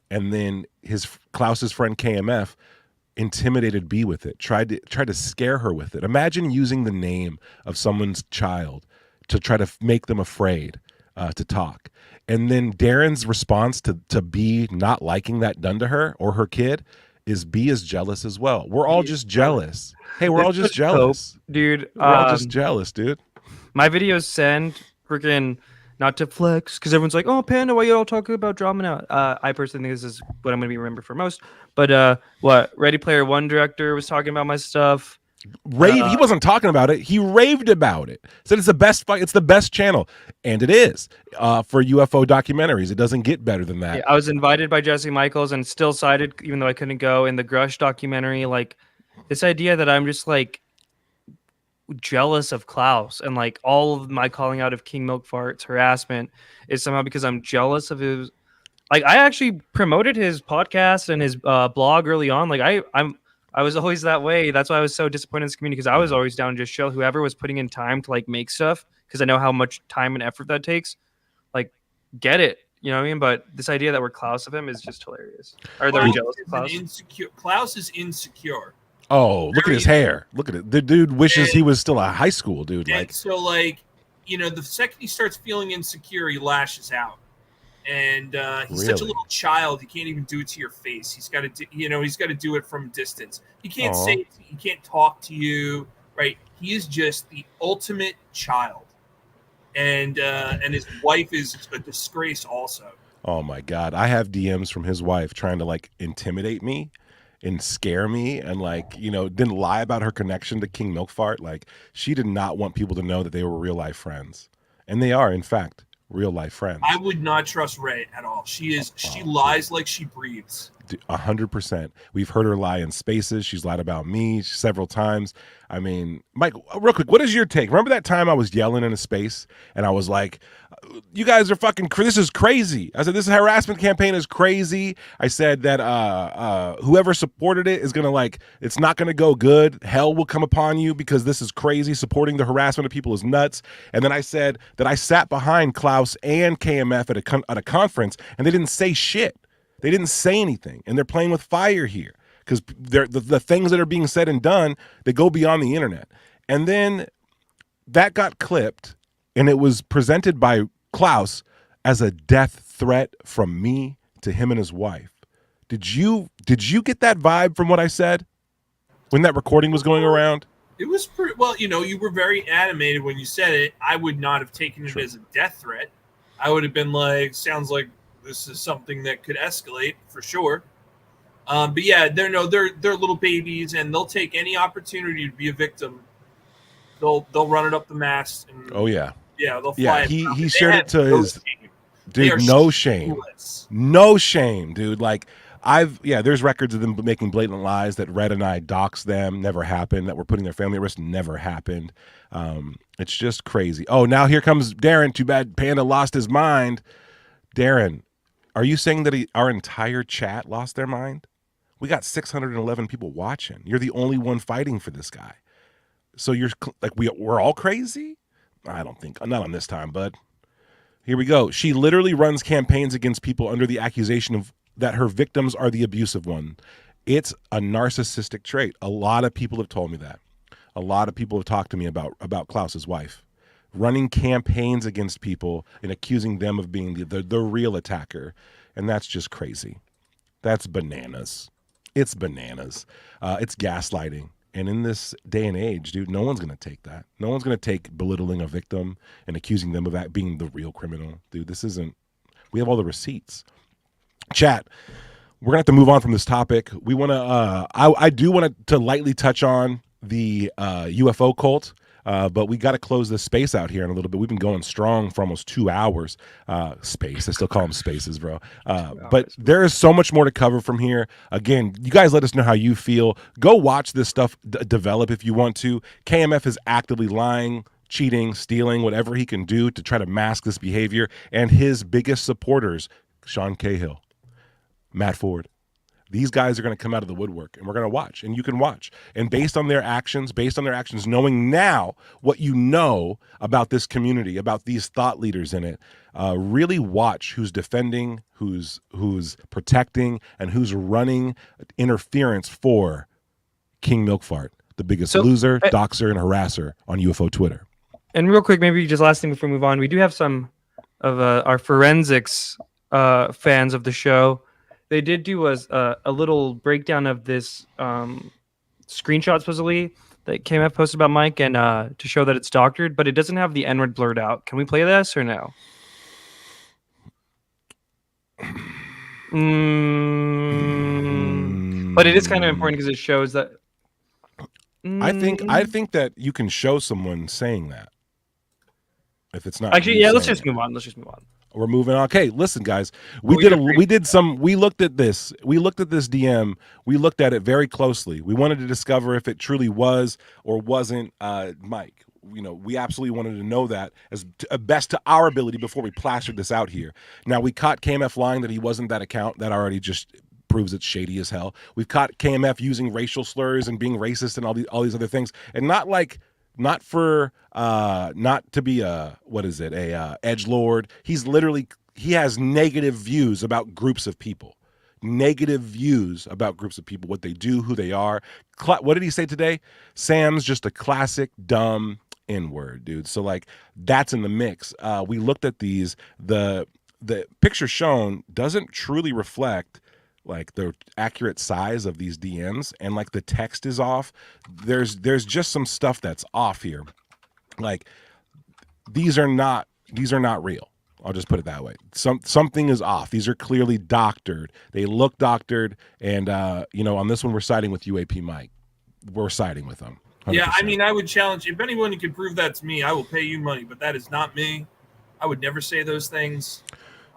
And then Klaus's friend KMF intimidated B with it, tried to scare her with it. Imagine using the name of someone's child to try to make them afraid to talk. And then Darren's response to B not liking that done to her or her kid is B is jealous as well. We're all just jealous. Hey, we're all just jealous. Dude. We're all just jealous, dude. My videos send freaking not to flex because everyone's like, "Oh, Panda, why you all talking about drama now?" I personally think this is what I'm going to be remembered for most. But what Ready Player One director was talking about my stuff. He wasn't talking about it. He raved about it. Said it's the best fight. It's the best channel, and it is for UFO documentaries. It doesn't get better than that. Yeah, I was invited by Jesse Michaels and still cited, even though I couldn't go, in the Grush documentary. Like this idea that I'm just like jealous of Klaus and like all of my calling out of King Milk Fart's harassment is somehow because I'm jealous of his. Like I actually promoted his podcast and his blog early on. Like I was always that way. That's why I was so disappointed in this community because I was always down to just show whoever was putting in time to like make stuff because I know how much time and effort that takes. Like, get it, you know what I mean? But this idea that we're Klaus of him is just hilarious. Or they're jealous of Klaus. Klaus is insecure. Oh, look at his hair. Look at it. The dude wishes he was still a high school dude. Like so, like the second he starts feeling insecure, he lashes out. And he's such a little child. He can't even do it to your face. He's got to do, he's got to do it from a distance. He can't say, he can't talk to you, right? He is just the ultimate child, and his wife is a disgrace also. Oh my God, I have DMs from his wife trying to like intimidate me and scare me, and like didn't lie about her connection to King Milk Fart. Like she did not want people to know that they were real life friends, and they are in fact real life friends. I would not trust Ray at all. She lies like she breathes. 100%. We've heard her lie in spaces. She's lied about me several times. I mean, Mike, real quick, what is your take? Remember that time I was yelling in a space and I was like, you guys are fucking, this is crazy. I said, this harassment campaign is crazy. I said that whoever supported it is going to it's not going to go good. Hell will come upon you because this is crazy. Supporting the harassment of people is nuts. And then I said that I sat behind Klaus and KMF at a conference and they didn't say shit. They didn't say anything, and they're playing with fire here because the things that are being said and done, they go beyond the internet. And then that got clipped, and it was presented by Klaus as a death threat from me to him and his wife. Did you get that vibe from what I said when that recording was going around? It was pretty well. You were very animated when you said it. I would not have taken it as a death threat. I would have been like, sounds like this is something that could escalate for sure. But yeah, they're little babies and they'll take any opportunity to be a victim. They'll run it up the mast. And, they'll fly. Yeah, he shared it to his dude. No shame, dude. Like There's records of them making blatant lies that Red and I doxed them, never happened, that we're putting their family at risk, never happened. It's just crazy. Oh, now here comes Darren. Too bad Panda lost his mind. Darren, are you saying that our entire chat lost their mind? We got 611 people watching. You're the only one fighting for this guy. So you're like, we're all crazy? I don't think, not on this time, bud. Here we go. She literally runs campaigns against people under the accusation of that her victims are the abusive one. It's a narcissistic trait. A lot of people have told me that. A lot of people have talked to me about Klaus's wife. Running campaigns against people and accusing them of being the real attacker. And that's just crazy. That's bananas. It's bananas. It's gaslighting. And in this day and age, dude, no one's going to take that. No one's going to take belittling a victim and accusing them of that being the real criminal. Dude, this isn't, we have all the receipts. Chat, we're going to have to move on from this topic. We want to, I do want to lightly touch on the UFO cult. But we got to close this space out here in a little bit. We've been going strong for almost 2 hours. Space. I still call them spaces, bro. But there is so much more to cover from here. Again, you guys let us know how you feel. Go watch this stuff develop if you want to. KMF is actively lying, cheating, stealing, whatever he can do to try to mask this behavior. And his biggest supporters, Sean Cahill, Matt Ford. These guys are going to come out of the woodwork, and we're going to watch, and you can watch. And based on their actions, knowing now what you know about this community, about these thought leaders in it, really watch who's defending, who's protecting, and who's running interference for King Milkfart, the biggest loser, doxer, and harasser on UFO Twitter. And real quick, maybe just last thing before we move on, we do have some of our forensics fans of the show. They did do a little breakdown of this screenshot supposedly that KMF posted about Mike, and to show that it's doctored, but it doesn't have the N-word blurred out. Can we play this or no? But it is kind of important because it shows that. I think that you can show someone saying that. If it's not actually, yeah, let's just move on. We're moving on. Okay, listen, guys. We looked at this. We looked at this DM. We looked at it very closely. We wanted to discover if it truly was or wasn't Mike. You know, we absolutely wanted to know that as best to our ability before we plastered this out here. Now, we caught KMF lying that he wasn't that account. That already just proves it's shady as hell. We've caught KMF using racial slurs and being racist and all these other things, and not to be a edgelord. He has negative views about groups of people, what they do, who they are. What did he say today? Sam's just a classic dumb N-word, dude. So like that's in the mix. We looked at these. The picture shown doesn't truly reflect like the accurate size of these DMs, and like the text is off. There's just some stuff that's off here. Like these are not real. I'll just put it that way. Something is off. These are clearly doctored. They look doctored, and on this one we're siding with UAP Mike. We're siding with them. 100%. Yeah, I mean, I would challenge if anyone can prove that to me, I will pay you money, but that is not me. I would never say those things.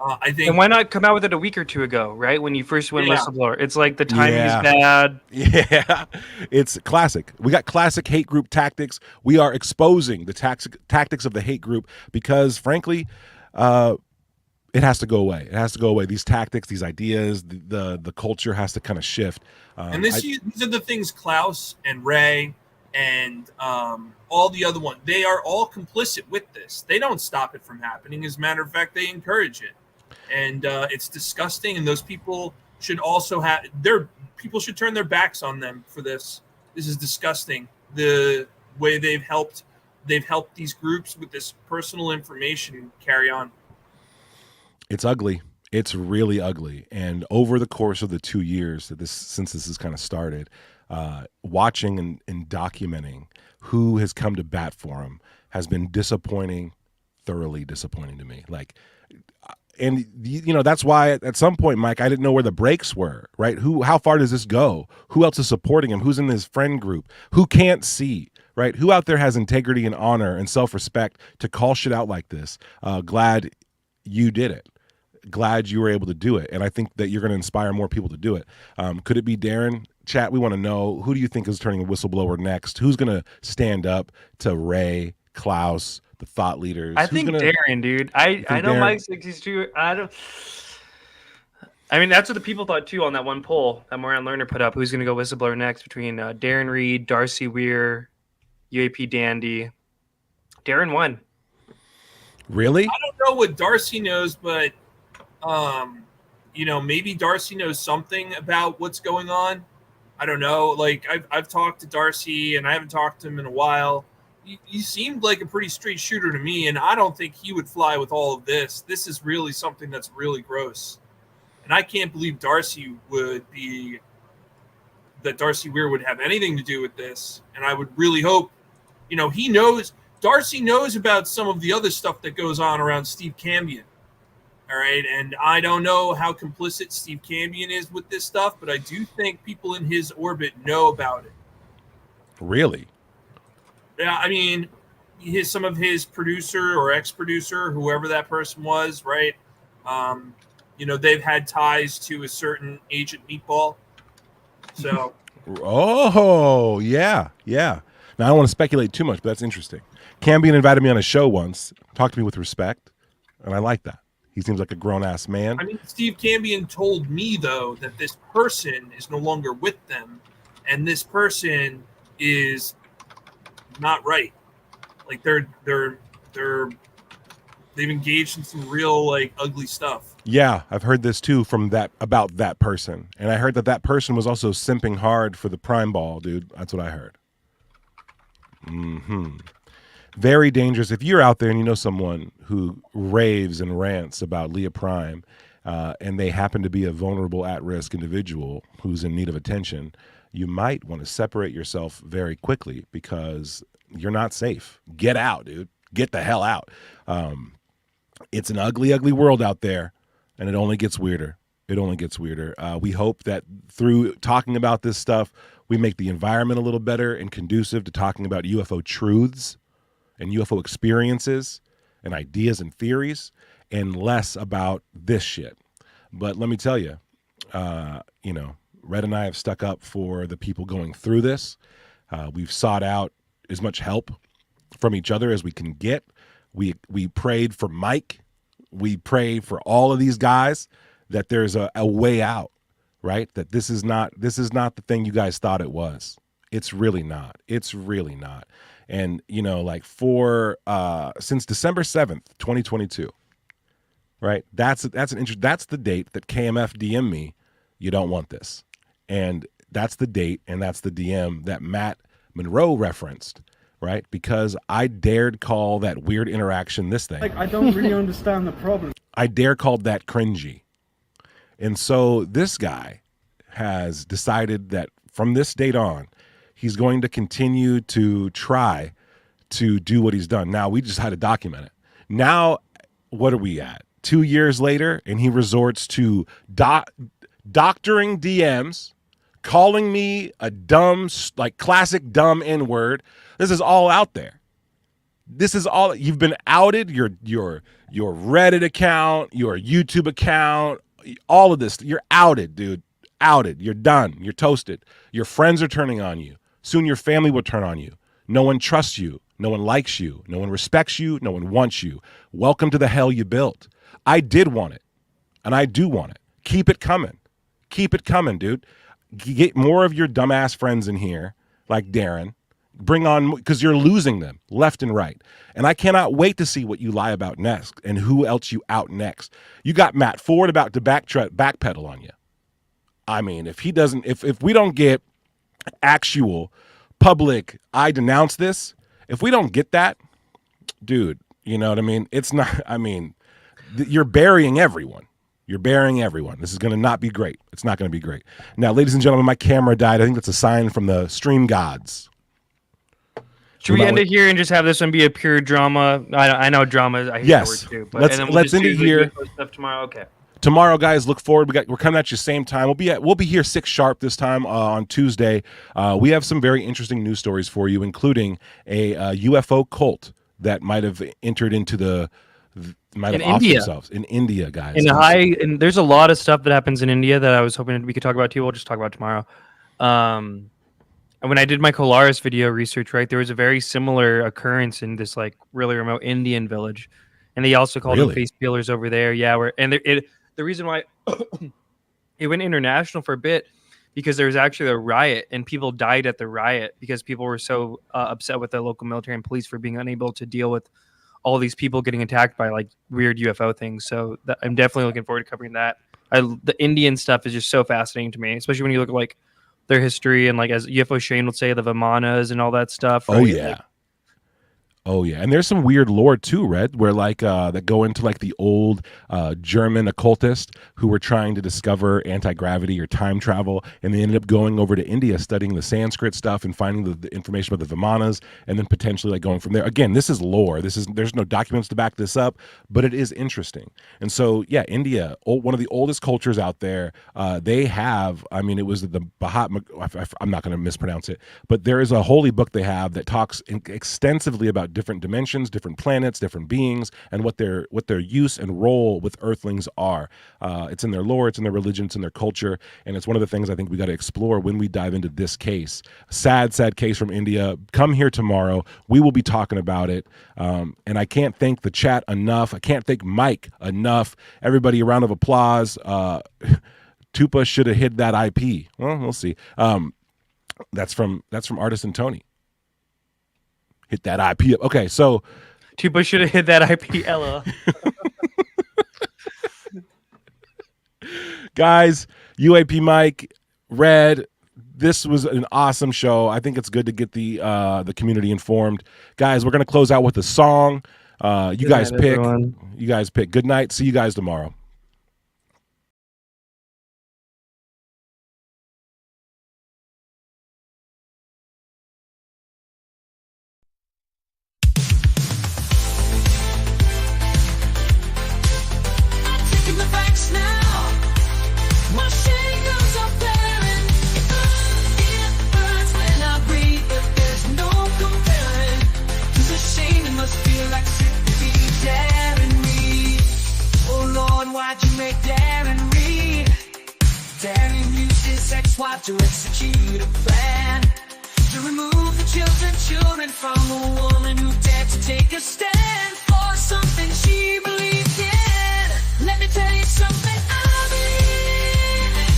I think. And why not come out with it a week or two ago, right? When you first went Whistleblower. It's like the timing is bad. Yeah, it's classic. We got classic hate group tactics. We are exposing the tactics of the hate group because, frankly, it has to go away. It has to go away. These tactics, these ideas, the culture has to kind of shift. And these are the things Klaus and Ray and all the other ones, they are all complicit with this. They don't stop it from happening. As a matter of fact, they encourage it. And it's disgusting. And those people should also people should turn their backs on them for this. This is disgusting. The way they've helped these groups with this personal information carry on. It's ugly. It's really ugly. And over the course of the 2 years since this has kind of started, watching and documenting who has come to bat for him has been disappointing, thoroughly disappointing to me. Like, and that's why at some point, Mike, I didn't know where the breaks were, right? How far does this go? Who else is supporting him? Who's in his friend group? Who can't see, right? Who out there has integrity and honor and self-respect to call shit out like this? Glad you did it. glad you were able to do it, and I think that you're going to inspire more people to do it. Could it be Darren? Chat, we want to know, who do you think is turning a whistleblower next? Who's going to stand up to Ray, Klaus, the thought leaders? I think Darren, dude. I know Darren? Mike 62. I mean, that's what the people thought too on that one poll that Moran Lerner put up. Who's going to go whistleblower next between Darren Reed, Darcy Weir, UAP Dandy? Darren won. Really? I don't know what Darcy knows, but maybe Darcy knows something about what's going on. I don't know. Like I've talked to Darcy, and I haven't talked to him in a while. He seemed like a pretty straight shooter to me, and I don't think he would fly with all of this. This is really something that's really gross, and I can't believe Darcy Weir would have anything to do with this. And I would really hope, he knows. Darcy knows about some of the other stuff that goes on around Steve Cambion. All right. And I don't know how complicit Steve Cambion is with this stuff, but I do think people in his orbit know about it. Really? Yeah. I mean, some of his producer or ex-producer, whoever that person was, right? They've had ties to a certain Agent Meatball. So. Oh, yeah. Yeah. Now, I don't want to speculate too much, but that's interesting. Cambion invited me on a show once, talked to me with respect, and I like that. He seems like a grown-ass man. I mean, Steve Cambion told me, though, that this person is no longer with them, and this person is not right. Like, they've engaged in some real, like, ugly stuff. Yeah, I've heard this, too, about that person. And I heard that person was also simping hard for the Prime Ball, dude. That's what I heard. Very dangerous. If you're out there and you know someone who raves and rants about Leah Prime, and they happen to be a vulnerable, at-risk individual who's in need of attention, you might want to separate yourself very quickly because you're not safe. Get out, dude. Get the hell out. It's an ugly, ugly world out there, and it only gets weirder. It only gets weirder. We hope that through talking about this stuff, we make the environment a little better and conducive to talking about UFO truths and UFO experiences and ideas and theories, and less about this shit. But let me tell you, Red and I have stuck up for the people going through this. We've sought out as much help from each other as we can get. We prayed for Mike. We pray for all of these guys that there's a way out, right? That this is not the thing you guys thought it was. It's really not. It's really not. And, since December 7th, 2022, right? That's the date that KMF DM'd me, you don't want this. And that's the date, and that's the DM that Matt Monroe referenced, right? Because I dared call that weird interaction this thing. I don't really understand the problem. I dare called that cringy. And so this guy has decided that from this date on, he's going to continue to try to do what he's done. Now, we just had to document it. Now, what are we at? 2 years later, and he resorts to doctoring DMs, calling me a dumb, like classic dumb N-word. This is all out there. This is all, you've been outed, your Reddit account, your YouTube account, all of this. You're outed, dude. Outed. You're done. You're toasted. Your friends are turning on you. Soon your family will turn on you. No one trusts you. No one likes you. No one respects you. No one wants you. Welcome to the hell you built. I did want it, and I do want it. Keep it coming. Keep it coming, dude. Get more of your dumbass friends in here, like Darren. Bring on, because you're losing them left and right. And I cannot wait to see what you lie about next and who else you out next. You got Matt Ford about to backpedal on you. I mean, if he doesn't, if we don't get actual public, I denounce this, if we don't get that, dude, you know what I mean? It's not, I mean, you're burying everyone. You're burying everyone. This is going to not be great. It's not going to be great. Now, ladies and gentlemen, my camera died. I think that's a sign from the stream gods. Should we end it here and just have this one be a pure drama? I know drama. I hate that word too. But let's end it here. Stuff tomorrow. Okay. Tomorrow, guys, look forward. We're coming at you same time. We'll be here 6 sharp this time on Tuesday. We have some very interesting news stories for you, including a UFO cult that might have entered into might have In offed India. themselves in India, guys. And there's a lot of stuff that happens in India that I was hoping we could talk about too. We'll just talk about tomorrow. And when I did my Colaris video research, right, there was a very similar occurrence in this like really remote Indian village, and they also called them Really? face peelers over there. Yeah, the reason why it went international for a bit because there was actually a riot and people died at the riot because people were so upset with the local military and police for being unable to deal with all these people getting attacked by like weird UFO things. So I'm definitely looking forward to covering that. The Indian stuff is just so fascinating to me, especially when you look at like their history and like as UFO Shane would say, the Vimanas and all that stuff. Oh right? yeah. Like, Oh yeah, and there's some weird lore too, Red, where like that go into like the old German occultists who were trying to discover anti-gravity or time travel, and they ended up going over to India studying the Sanskrit stuff and finding the information about the Vimanas, and then potentially like going from there. Again, this is lore. There's no documents to back this up, but it is interesting. And so yeah, India, one of the oldest cultures out there. They have, I mean, it was the I'm not going to mispronounce it, but there is a holy book they have that talks extensively about different dimensions, different planets, different beings, and what their use and role with Earthlings are. It's in their lore, it's in their religion, it's in their culture, and it's one of the things I think we got to explore when we dive into this case. Sad case from India. Come here tomorrow. We will be talking about it. And I can't thank the chat enough. I can't thank Mike enough. Everybody, a round of applause. Tupa should have hid that IP. Well, we'll see. That's from Artisan Tony. Hit that IP up. Okay, so Tupa should have hit that IP. Ella. Guys, UAP Mike, Red, this was an awesome show. I think it's good to get the community informed. Guys, we're gonna close out with a song. You guys pick. Everyone. You guys pick. Good night. See you guys tomorrow. To execute a plan to remove the children from a woman who dared to take a stand for something she believed in. Let me tell you something I believe in.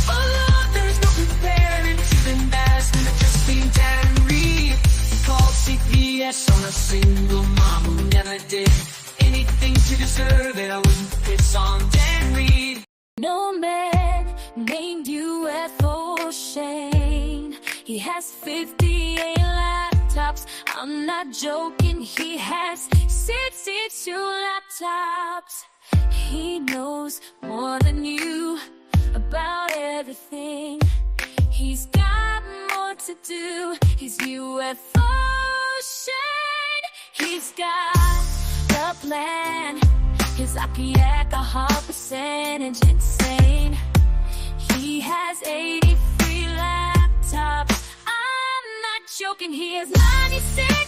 Oh Lord, there's no comparing to the embarrassment of just being Darren Reed. He called CPS on a single mom who never did anything to deserve it. I wouldn't piss on Darren Reed. No man named UFO Shane. He has 58 laptops. I'm not joking. He has 62 laptops. He knows more than you about everything. He's got more to do. He's UFO Shane. He's got the plan. His IQ alcohol percentage insane. He has 83 laptops. I'm not joking, he has 96